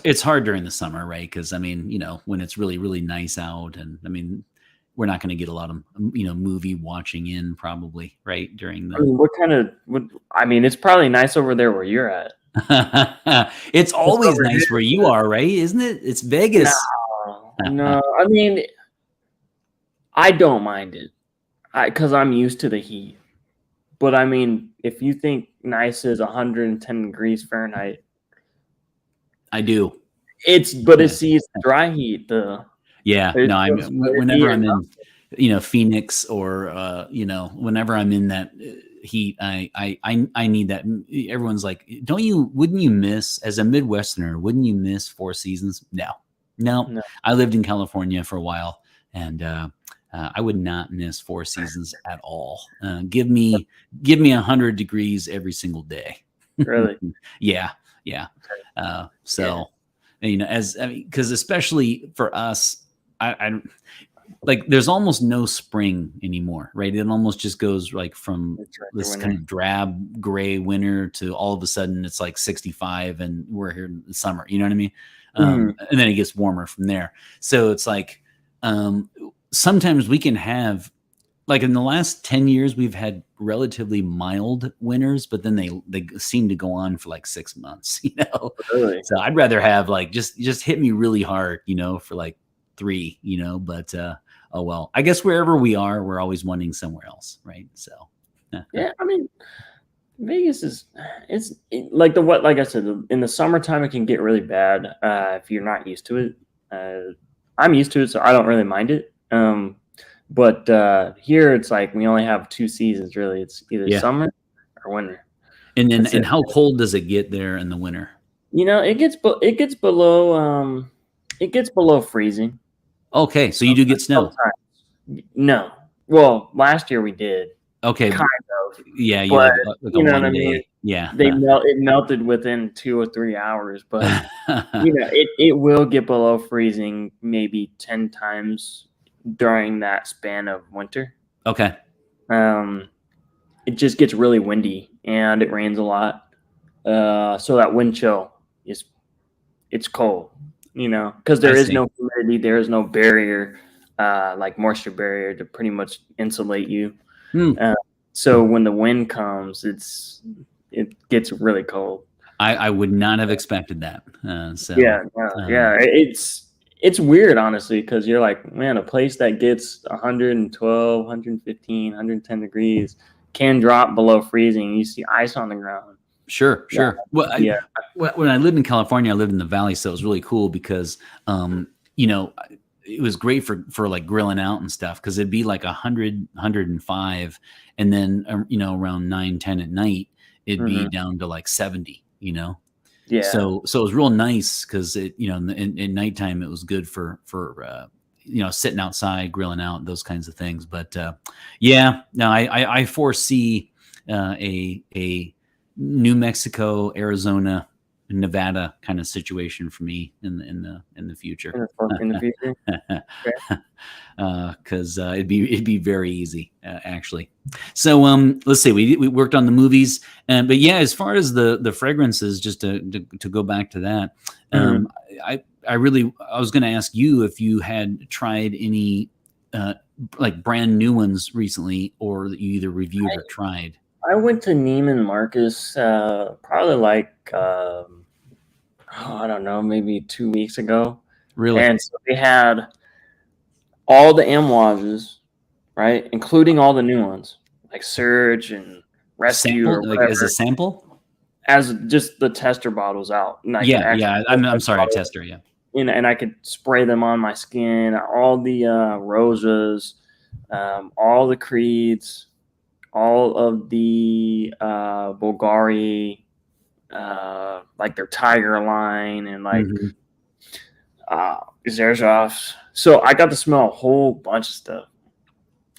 it's hard during the summer, right? Because I mean, when it's really really nice out, and I mean, we're not going to get a lot of movie watching in probably right during I mean, I mean, it's probably nice over there where you're at. It's Just always over nice where you are, right? Isn't it? It's Vegas. no. I mean, I don't mind it, because I'm used to the heat. But I mean, if you think nice is 110 degrees Fahrenheit, I do. it's dry heat. Yeah, It's no, just whenever here. I'm in, Phoenix, or whenever I'm in that heat, I need that. Everyone's like, wouldn't you miss, as a Midwesterner, wouldn't you miss Four Seasons? No. No. I lived in California for a while, and I would not miss Four Seasons at all. Give me 100 degrees every single day. Really? Yeah. So, because especially for us, I like, there's almost no spring anymore, right? It almost just goes like from It's right this for kind winter. of drab gray winter to all of a sudden it's like 65 and we're here in the summer. You know what I mean? And then it gets warmer from there. So it's like, sometimes we can have, like, in the last 10 years, we've had relatively mild winters, but then they seem to go on for like 6 months, Really? So I'd rather have like, just hit me really hard, for like 3, but oh well. I guess wherever we are, we're always wanting somewhere else, right? So Yeah, I mean, Vegas like like I said, in the summertime it can get really bad if you're not used to it. I'm used to it, so I don't really mind it. But here it's like we only have 2 seasons really. It's either Yeah. summer or winter. And then, That's it. and how cold does it get there in the winter? It gets below freezing. Okay, so you do get snow. Sometimes. No. Well, last year we did. Okay, Kind of. yeah, you But like a you know what I one mean? day, yeah. It melted within 2 or 3 hours, but it will get below freezing maybe 10 times during that span of winter. Okay, It just gets really windy and it rains a lot. So that wind chill it's cold, because I there is see. no humidity, there is no barrier, like moisture barrier to pretty much insulate you. Hmm. So when the wind comes, it gets really cold. I would not have expected that. So Yeah, um, yeah. It's weird, honestly, because you're like, man, a place that gets 112, 115, 110 degrees can drop below freezing. You see ice on the ground. Sure, Yeah, sure. Well, yeah. when I lived in California, I lived in the valley, so it was really cool because, you know, it was great for like grilling out and stuff because it'd be like 100, 105, and then around 9, 10 at night, it'd be Hmm. down to like 70. Yeah. So it was real nice because in nighttime it was good for sitting outside, grilling out, those kinds of things. But yeah, no, I foresee a New Mexico, Arizona, Nevada kind of situation for me in the future. In the future. Okay. Because it'd be very easy actually. So let's see, we worked on the movies, but yeah, as far as the fragrances, just to go back to that, Mhm. I was going to ask you if you had tried any like brand new ones recently, or that you either reviewed or tried. I went to Neiman Marcus probably like I don't know, maybe 2 weeks ago, Really? and so they had all the Amouages, right, including all the new ones like Surge and Rescue or Sample, like as a whatever, sample? as just the tester bottles out, and I could Yeah, actually yeah. put I'm the sorry, a bottle tester. Yeah. in, and I could spray them on my skin. All the roses, all the creeds, all of the Bulgari, like their Tiger line, and like Mhm. Zerzhoffs. So I got to smell a whole bunch of stuff,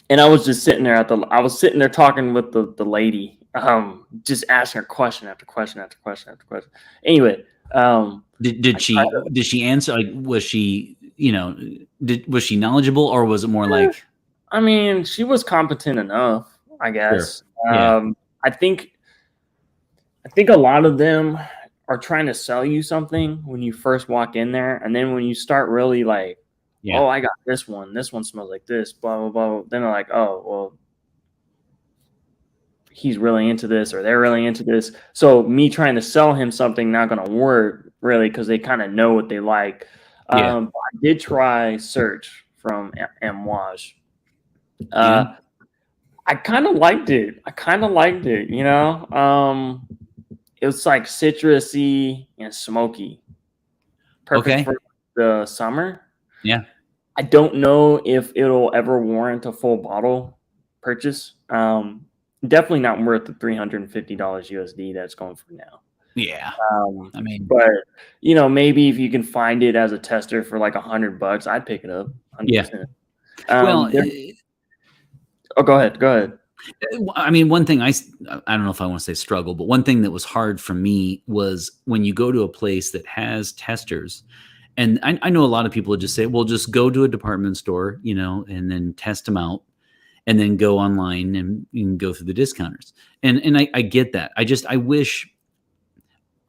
and I was just sitting there I was sitting there talking with the lady, just asking her question after question after question after question. Anyway, Did I tried she answer? Like, was she was she knowledgeable, or was it more to. like I mean, she was competent enough, I sure? guess. Yeah, I think a lot of them are trying to sell you something when you first walk in there, and then when you start really like, yeah, oh, I got this one. This one smells like this. Blah blah blah. Then they're like, oh, well, he's really into this, or they're really into this. So me trying to sell him something not going to work really, because they kind of know what they like. yeah. I did try Search from Amouage. Yeah. Uh, I kind of liked it. It was like citrusy and smoky, perfect Okay. for the summer. Yeah. I don't know if it'll ever warrant a full bottle purchase. Definitely not worth the $350 USD that's going for now. Yeah. I mean, But maybe if you can find it as a tester for like $100, I'd pick it up, yeah. 100%. Well, Oh, go ahead. Go ahead. I mean, one thing I don't know if I want to say struggle, but one thing that was hard for me was when you go to a place that has testers. And I know a lot of people would just say, well, just go to a department store, and then test them out, and then go online and you can go through the discounters. And I get that. I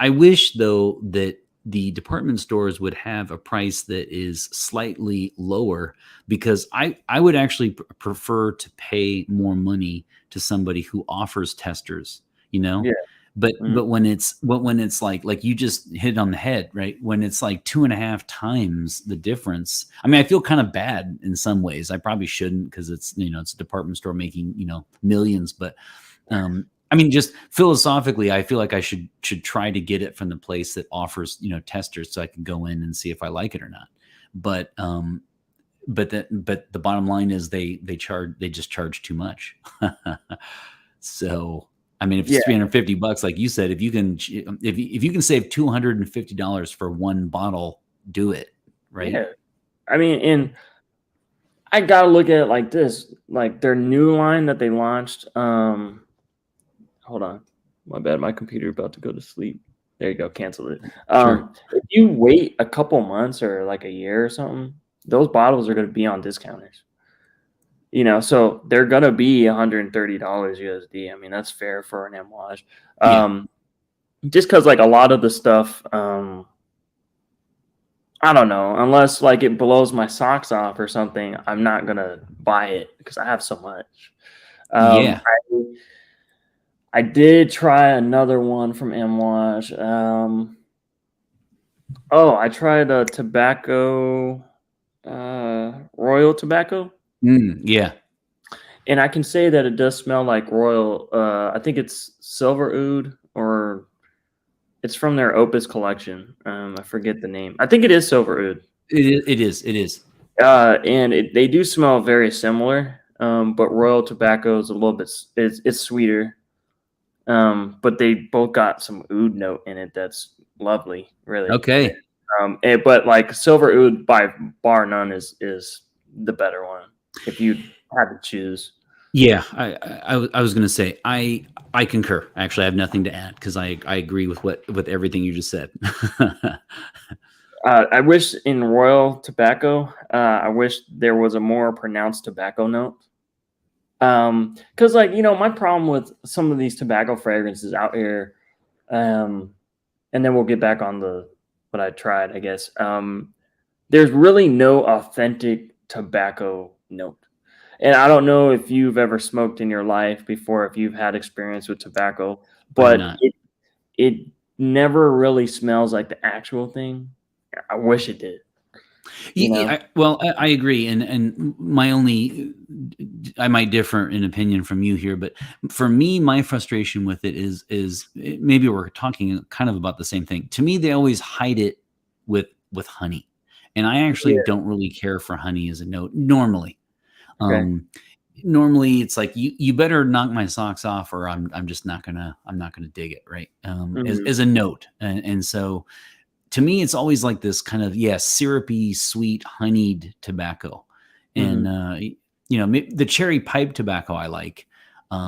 wish though that the department stores would have a price that is slightly lower, because I would actually prefer to pay more money to somebody who offers testers, you know. Yeah. But Mhm. when it's like you just hit it on the head, right? When it's like 2.5 times the difference. I mean, I feel kind of bad in some ways. I probably shouldn't, because it's a department store making millions, but I mean, just philosophically, I feel like I should try to get it from the place that offers testers, so I can go in and see if I like it or not. But but the bottom line is they just charge too much. So I mean, if Yeah, it's $350, like you said, if you can save $250 for one bottle, do it, right? yeah. I mean, and I gotta look at it like this, like their new line that they launched. Hold on, my bad, my computer about to go to sleep. There you go, cancel it. Sure. If you wait a couple months or like a year or something, those bottles are gonna be on discounters. So they're gonna be $130 USD. I mean, that's fair for an M-Wash. Yeah. Just because like a lot of the stuff, I don't know, unless like it blows my socks off or something, I'm not gonna buy it because I have so much. Yeah. I did try another one from M-Wash. I tried a tobacco, Royal Tobacco. Yeah. And I can say that it does smell like Royal. I think it's Silver Oud, or it's from their Opus collection. I forget the name. I think it is Silver Oud. It is. And they do smell very similar. But Royal Tobacco is a little bit. It's sweeter. But they both got some oud note in it that's lovely, really. Okay. But like Silver Oud by bar none is the better one if you had to choose. Yeah, I was going to say I concur. Actually, I have nothing to add because I agree with everything you just said. I wish in Royal Tobacco, I wish there was a more pronounced tobacco note. Because my problem with some of these tobacco fragrances out here, and then we'll get back on what I tried, I guess. There's really no authentic tobacco note. And I don't know if you've ever smoked in your life before, if you've had experience with tobacco, I have but not. it never really smells like the actual thing. I wish it did. I agree, and my only, I might differ in opinion from you here, but for me, my frustration with it is maybe we're talking kind of about the same thing. To me, they always hide it with honey, and I actually Yeah. don't really care for honey as a note normally. Okay. Normally it's like you better knock my socks off, or I'm just not gonna dig it, right? Mhm. As a note, and so to me, it's always like this kind of syrupy, sweet, honeyed tobacco, and Mhm. the cherry pipe tobacco I like,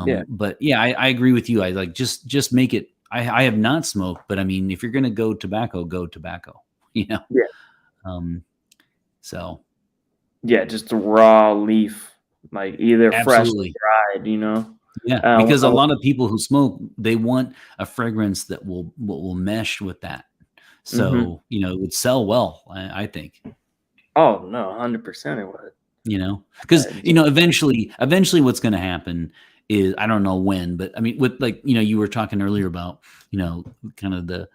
Yeah. but yeah, I agree with you. I like just make it. I have not smoked, but I mean, if you're gonna go tobacco, you know. Yeah. Um, so Yeah. Just the raw leaf, like either fresh or absolutely. dried. Yeah, because a lot of people who smoke, they want a fragrance that will mesh with that. Mhm. So, it would sell well, I think, Oh no, 100% it would. because, Just eventually what's going to happen is, I don't know when, but I mean, with like, you were talking earlier about, kind of the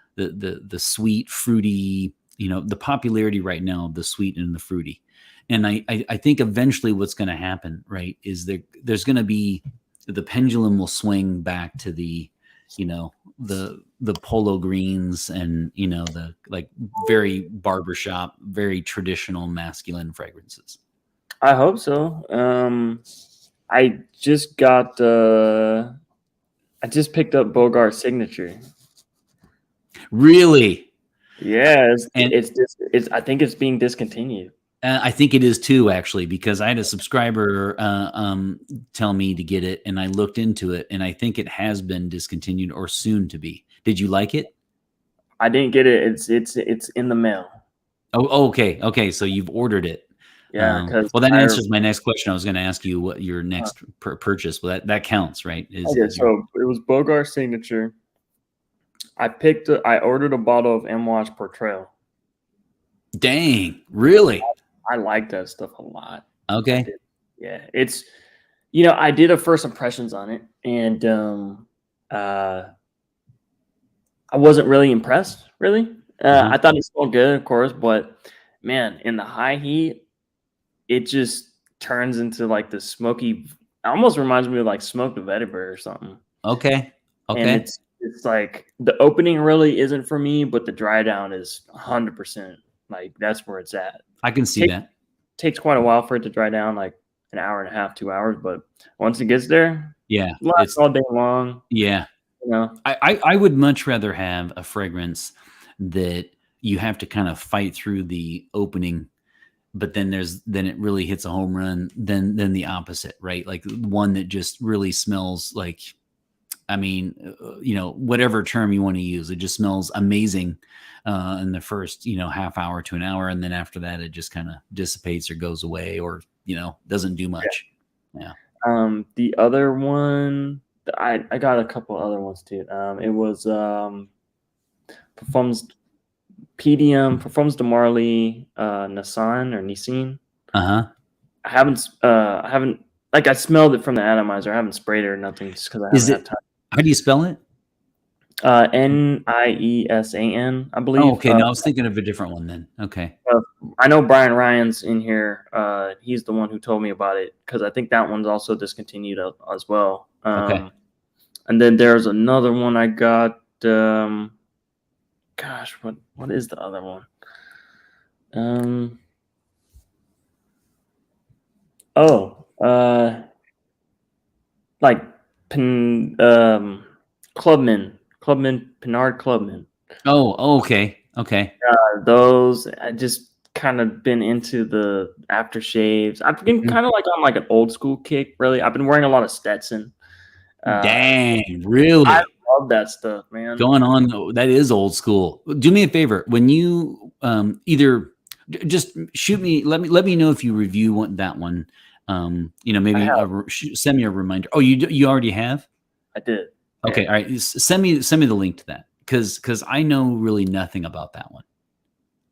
sweet, fruity, the popularity right now of the sweet and the fruity. And I think eventually what's going to happen, right, is there's going to be, the pendulum will swing back to the polo greens and the like very barbershop, very traditional masculine fragrances. I hope so. I just got I just picked up Bogart's signature. Really. Yeah, And it's I think it's being discontinued. I think it is too, actually, because I had a subscriber tell me to get it, and I looked into it, and I think it has been discontinued or soon to be. Did you like it? I didn't get it. It's in the mail. Oh, okay. So you've ordered it. Yeah, because Well, that I answers my next question. I was going to ask you what your next purchase. Well, that counts, right? okay. Is your So it was Bogart's signature. I ordered a bottle of M Watch Portrayal. dang, really? I like that stuff a lot. I Okay. did. Yeah, I did a first impressions on it, and uh, I wasn't really impressed. Really, Uh-huh. I thought it smelled good, of course, but man, in the high heat, it just turns into like the smoky. Almost reminds me of like smoked vetiver or something. Okay. And Okay. it's like the opening really isn't for me, but the dry down is 100%. Like that's where it's at. I can see Take that. takes quite a while for it to dry down, like an hour and a half, 2 hours. But once it gets there, Yeah, lasts it's all day long. yeah. You know, I would much rather have a fragrance that you have to kind of fight through the opening, but then it really hits a home run than the opposite, right? Like one that just really smells like, I mean, whatever term you want to use, it just smells amazing in the first, half hour to an hour, and then after that, it just kind of dissipates or goes away, or doesn't do much. Yeah. the other one, I got a couple other ones too. It was performs PDM performs de Marley Nissan or Nissan. Uh-huh. I haven't like I smelled it from the atomizer. I haven't sprayed it or nothing just because I Is haven't had it? time. How do you spell it? Niesan, I Oh, believe. okay. No, I was thinking of a different one then. Okay. I know Brian Ryan's in here. He's the one who told me about it because I think that one's also discontinued as well. Okay. And then there's another one I got. Gosh, what is the other one? Oh, like Pinard Clubman. Oh, okay. Okay. Those I just kind of been into the aftershaves. I've been Mhm. kind of like on like an old school kick. Really, I've been wearing a lot of Stetson. Dang, I really? love that stuff, man. Going on, that is old school. Do me a favor. When you either just shoot me, let me know if you review that one. I Maybe have, send me a reminder. Oh, you already have? I did. Yeah. Okay, all right. Send me the link to that because I know really nothing about that one.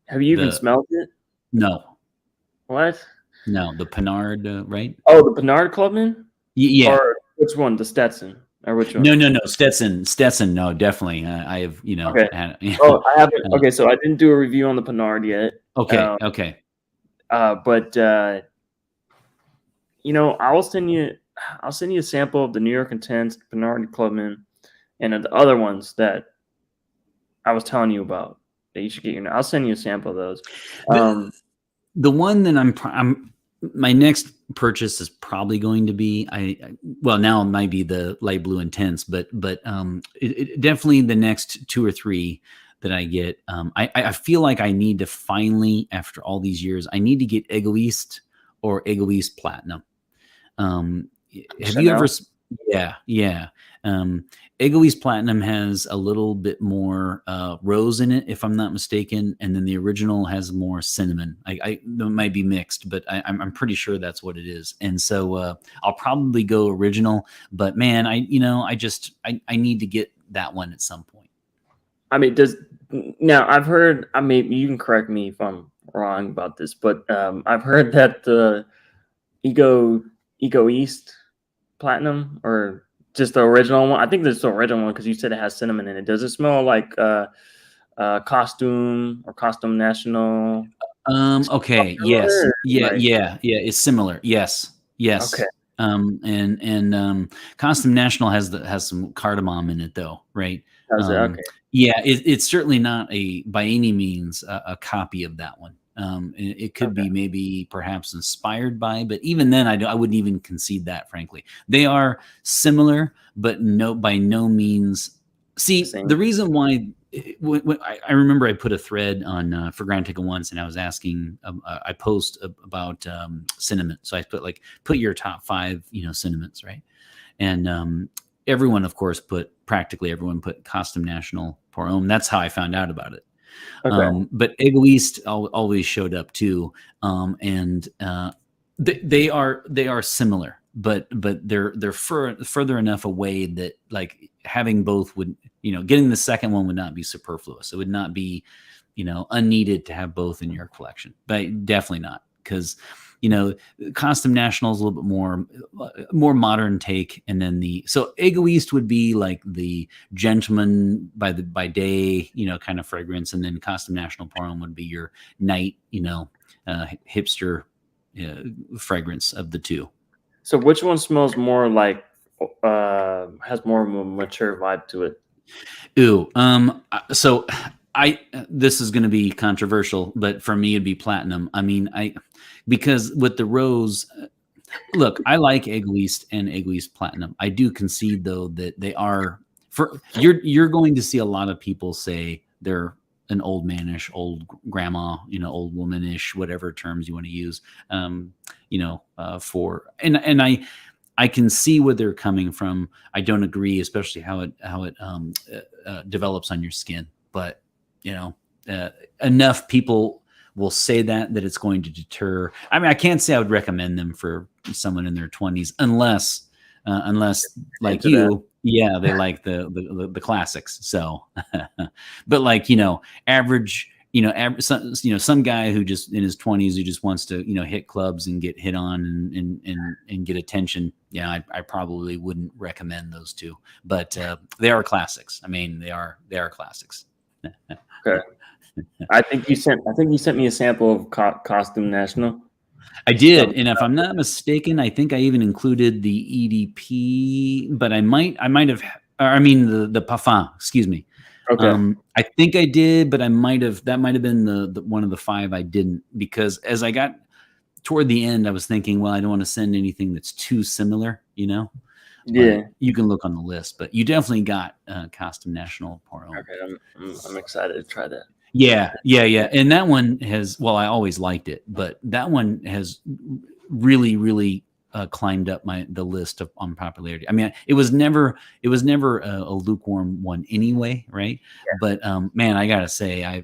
Have you even The smelled it? No, What? no, the Pinard, right? Oh, the Pinard Clubman, Yeah. or which one? The Stetson, or which No, one? no, no. Stetson. No, definitely. I have, Okay. had, Oh, I haven't. Okay, so I didn't do a review on the Pinard yet. okay, okay. But I'll send you a sample of the New York Intense, Pinard Clubman, and the other ones that I was telling you about that you should get I'll send you a sample of those. The one that I'm my next purchase is probably going to be well, now it might be the light blue intense, but definitely the next two or three that I get. I feel like I need to finally, after all these years, I need to get Egoist or Egoist Platinum. Have you ever? Chanel. Yeah. Egoist Platinum has a little bit more rose in it, if I'm not mistaken, and then the original has more cinnamon. It might be mixed, but I'm pretty sure that's what it is. And so I'll probably go original. But man, I need to get that one at some point. I mean, now I've heard. I mean, you can correct me if I'm wrong about this, but I've heard that the Ego East Platinum or just the original one. I think there's the original one because you said it has cinnamon in it. Does it smell like Costume or Costume National? Okay. Yes. Similar, Yeah. like, Yeah. Yeah. It's similar. Yes. okay, Yes. And Costume National has some cardamom in it, though, right? does it? Okay, Yeah. It's certainly not by any means a copy of that one. It could okay, be maybe perhaps inspired by, but even then, I wouldn't even concede that. Frankly, they are similar, but by no means. See, same. the reason why I remember I put a thread on for Grand Ticket once, and I was asking, I post about cinnamon. So I put your top 5, cinnamons, right? And practically everyone put Costume National Pour Homme. That's how I found out about it. Okay, But Egoist always showed up too, and they are similar, but they're further enough away that like having both would, getting the second one would not be superfluous. It would not be, unneeded to have both in your collection, but definitely not, because Costume National is a little bit more modern take, and then so Egoist would be like the gentleman by day, kind of fragrance, and then Costume National Pour Homme would be your night, hipster fragrance of the two. so which one smells more like has more of a mature vibe to it? Ooh, so this is going to be controversial, but for me, it'd be platinum. I mean, because with the rose, look, I like Egoist and Egoist Platinum. I do concede though that they are you're going to see a lot of people say they're an old manish, old grandma, old womanish, whatever terms you want to use. For and I can see where they're coming from. I don't agree, especially how it develops on your skin, but enough people will say that it's going to deter. I mean, I can't say I would recommend them for someone in their 20s unless like you, they like the classics. So, but like, average, some guy who just in his 20s who just wants to, hit clubs and get hit on and get attention. Yeah, I probably wouldn't recommend those two, but they are classics. I mean, they are classics. Okay. I think you sent me a sample of Costume National. I did, and if I'm not mistaken, I think I even included the EDP, but I might have. I mean the parfum. Excuse me. Okay. I think I did, but that might have been the one of the 5 I didn't, because as I got toward the end, I was thinking, well, I don't want to send anything that's too similar, Yeah. But you can look on the list, but you definitely got Costume National Poro. Okay, I'm excited to try that. Yeah. And that one has, well, I always liked it, but that one has really, really climbed up the list on popularity. I mean, it was never a lukewarm one anyway, right? Yeah. But man, I gotta say,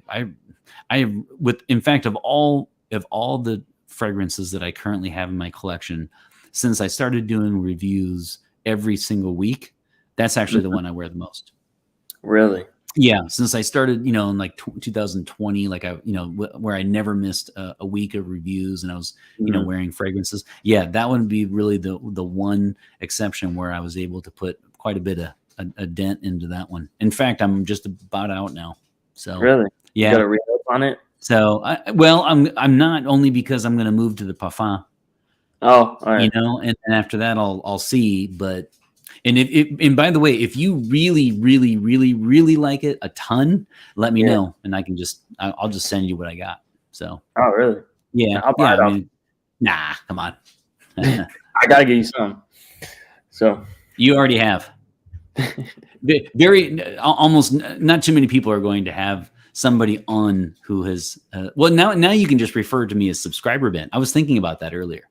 in fact, of all the fragrances that I currently have in my collection, since I started doing reviews every single week, that's actually the one I wear the most. Really? Yeah, since I started, in like 2020, like where I never missed a week of reviews, and I was, wearing fragrances. Yeah, that would be really the one exception where I was able to put quite a bit of a dent into that one. In fact, I'm just about out now. So really, yeah, you got to read up on it. So I'm not, only because I'm going to move to the parfum. Oh, all right. And then after that, I'll see, but. And by the way, if you really, really, really, really like it a ton, let me know, and I'll just send you what I got. So. Oh, really? Yeah. I'll buy it off. Nah, come on. I gotta get you some. So. You already have. Almost not too many people are going to have somebody on who has. Well, now you can just refer to me as subscriber Ben. I was thinking about that earlier.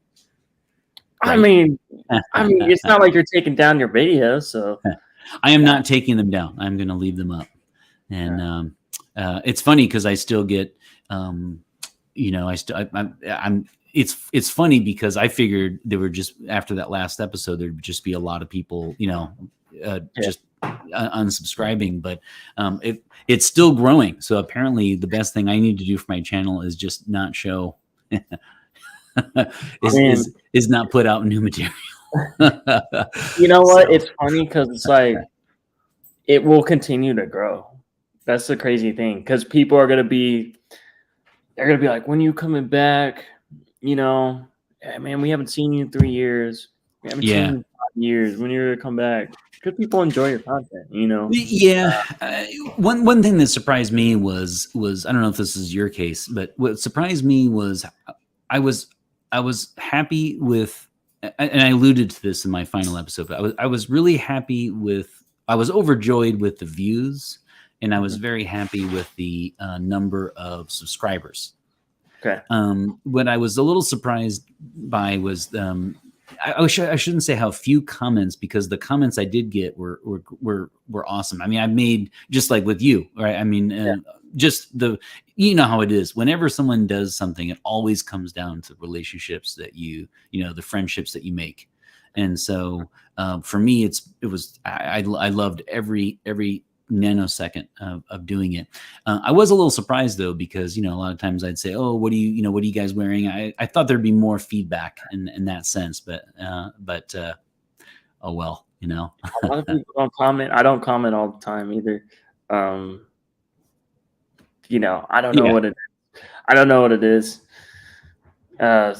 Right. I mean, it's not like you're taking down your videos, so I am not taking them down. I'm going to leave them up, and it's funny because I still get, It's funny because I figured there were just, after that last episode, there'd just be a lot of people, just unsubscribing, but it's still growing. So apparently, the best thing I need to do for my channel is just not show. is not put out new material. You know what? It's funny because it's like it will continue to grow. That's the crazy thing, because people are gonna be like, when you coming back? Hey, man, we haven't seen you in 3 years. We haven't seen you in 5 years. When you're gonna come back? Because people enjoy your content, Yeah. One thing that surprised me was I don't know if this is your case, but what surprised me was I was happy with, and I alluded to this in my final episode, but I was really happy with, I was overjoyed with the views, and I was very happy with the number of subscribers. Okay. What I was a little surprised by was, I shouldn't say how few comments, because the comments I did get were awesome. I mean, I made, just like with you, right? I mean, just how it is. Whenever someone does something, it always comes down to relationships that the friendships that you make. And so for me, I loved every nanosecond of doing it. I was a little surprised though, because, a lot of times I'd say, oh, what are you guys wearing? I thought there'd be more feedback in that sense, but oh well, A lot of people don't comment. I don't comment all the time either. I don't know what it is. I don't know what it is.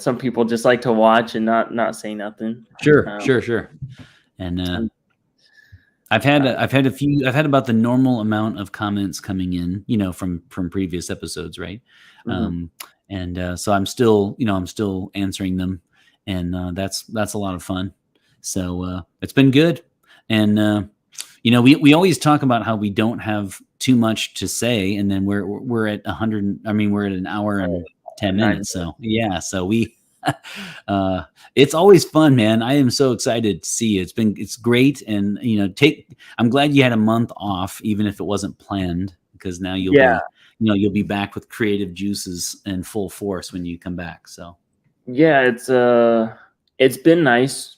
Some people just like to watch and not say nothing. Sure. And I've had about the normal amount of comments coming in, from previous episodes, right? Mhm. And so I'm still, I'm still answering them, and that's a lot of fun. So it's been good, and we always talk about how we don't have too much to say, and then we're at 100. I mean, we're at an hour and 10 Nice. minutes. So yeah, so we. It's always fun, man. I am so excited to see it. It's great, and I'm glad you had a month off, even if it wasn't planned, because now Yeah, you'll be back with creative juices in full force when you come back. So yeah, it's been nice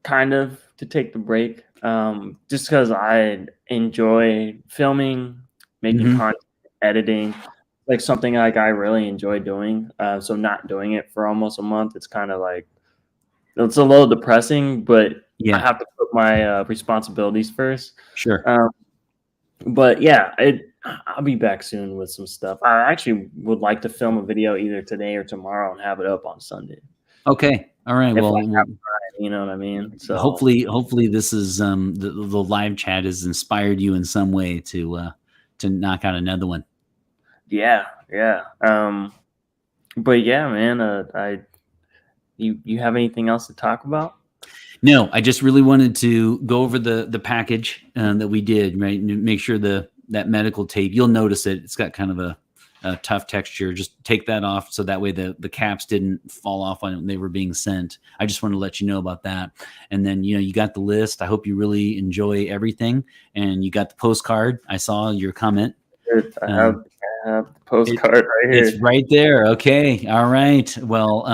kind of to take the break. Just because I enjoy filming, making hmm content, editing, like something like I really enjoy doing. So not doing it for almost a month, it's kind of like it's a little depressing, but I yeah, have to put my responsibilities first. sure. Um, but yeah, I'll be back soon with some stuff. I actually would like to film a video either today or tomorrow and have it up on Sunday Okay, all right. if I Well, have time. You know what I mean? So hopefully this is the live chat has inspired you in some way to knock out another one. yeah, yeah. But yeah, man. You have anything else to talk about? No, I just really wanted to go over the package that we did, right? And make sure that medical tape. You'll notice it. It's got kind of a tough texture. Just take that off so that way the caps didn't fall off when they were being sent. I just want to let you know about that. And then you got the list. I hope you really enjoy everything. And you got the postcard. I saw your comment. I Um, have the it, postcard right it's here. right there. Okay. All right. Well,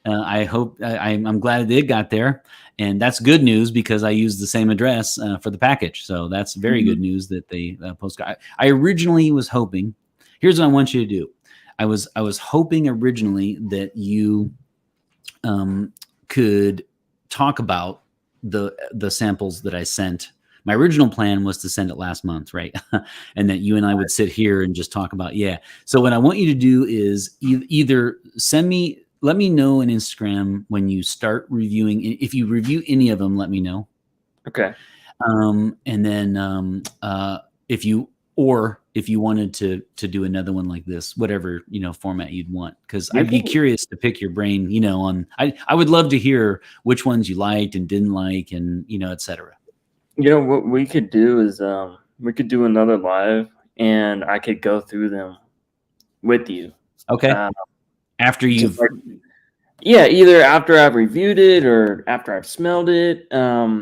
I hope I'm glad it got there, and that's good news because I used the same address for the package. So that's very Mhm. good news that they postcard. I originally was hoping. Here's what I want you to do. I was hoping originally that you could talk about the samples that I sent. My original plan was to send it last month, right? And that you and I would sit here and just talk about, yeah. So what I want you to do is either let me know in Instagram when you start reviewing. If you review any of them, let me know. Okay. And then if you wanted to do another one like this, whatever format you'd want, because You I'd be can. curious to pick your brain, on I would love to hear which ones you liked and didn't like, and etc. You know what we could do is we could do another live and I could go through them with you. Okay, Uh, after just you've like yeah, either after I've reviewed it or after I've smelled it.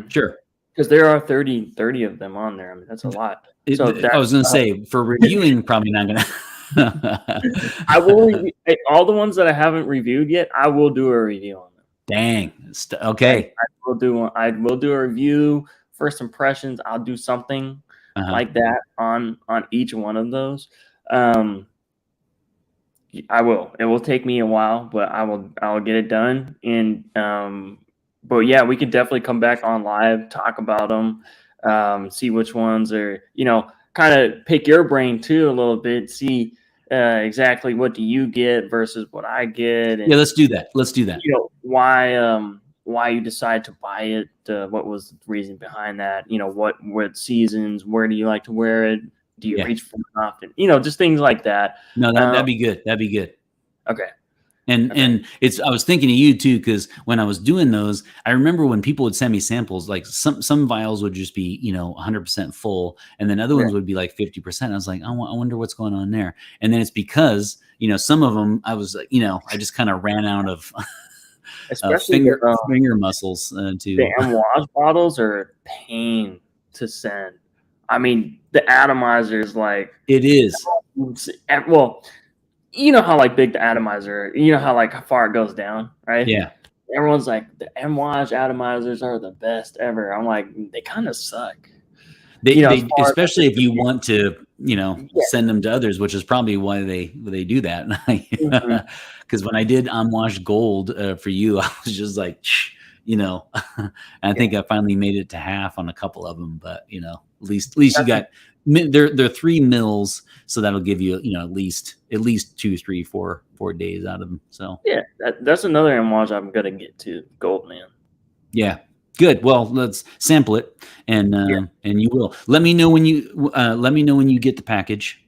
sure. Because there are 30 of them on there. I mean, that's a lot. So I that was going to say for reviewing, probably not going to. I will all the ones that I haven't reviewed yet. I will do a review on them. Dang. I, Okay. I will do one. I will do a review, first impressions. I'll do something Uh-huh. like that on each one of those. Um, I will. It will take me a while, but I will get it done. And but yeah, we could definitely come back on live, talk about them, see which ones are, kind of pick your brain too a little bit, see exactly what do you get versus what I get, Yeah, and let's do that. Let's do that. why you decide to buy it, what was the reason behind that, what seasons, where do you like to wear it, do you Yeah. reach for it often, just things like that. No, Um, that'd be good. That'd be good. okay. And Okay. I was thinking of you too, because when I was doing those, I remember when people would send me samples, like some vials would just be 100% full, and then other Yeah. ones would be like 50%. I was like, I wonder what's going on there. And then it's because some of them I was I just kind of ran out of Especially finger muscles the to. M-Wash bottles are a pain to send. I mean, the atomizer is like, It is. well, you know how like big the atomizer, how like how far it goes down, right? Yeah. Everyone's like the M-Wash atomizers are the best ever. I'm like, they kind of suck. As They far as especially if you like, want to yeah. send them to others, which is probably why they do that. Mhm. Because when I did Unwash Gold for you, I was just like, I Yeah. think I finally made it to half on a couple of them, but at least you got they're 3 mils, so that'll give you at least 2, 3, 4 days out of them. So Yeah, that's another M-Wash I'm gonna get to, Gold Man. yeah, Good. Well, let's sample it, and you will let me know when you get the package,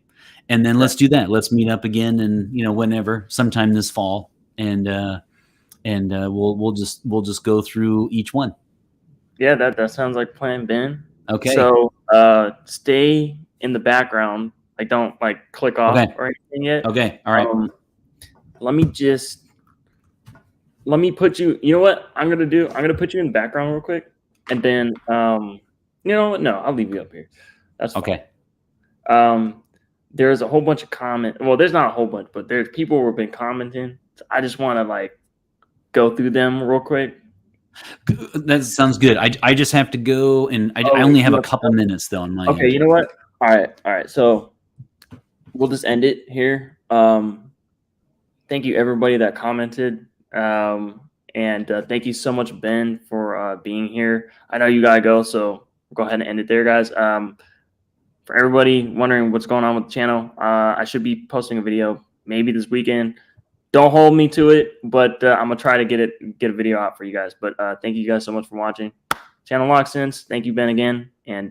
and then let's do that. Let's meet up again, and whenever, sometime this fall, and we'll just go through each one. Yeah, that sounds like plan, Ben. Okay. So stay in the background. Like, don't like click off or anything yet. Okay. All right. Let me put you. You know what I'm gonna do? I'm gonna put you in the background real quick, and then you know what? No, I'll leave you up here. That's fine. Okay. There's a whole bunch of comment. Well, there's not a whole bunch, but there's people who have been commenting. So I just want to like go through them real quick. That sounds good. I just have to go, and I only have a couple minutes though on my end. You know what? All right. So we'll just end it here. Thank you everybody that commented, and thank you so much, Ben, for being here. I know you gotta go, so we'll go ahead and end it there, guys. For everybody wondering what's going on with the channel, I should be posting a video maybe this weekend. Don't hold me to it, but I'm gonna try to get a video out for you guys. But thank you guys so much for watching. Channel Loc'd. Thank you, Ben, again, and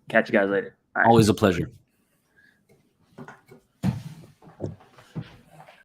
catch you guys later. Always a pleasure.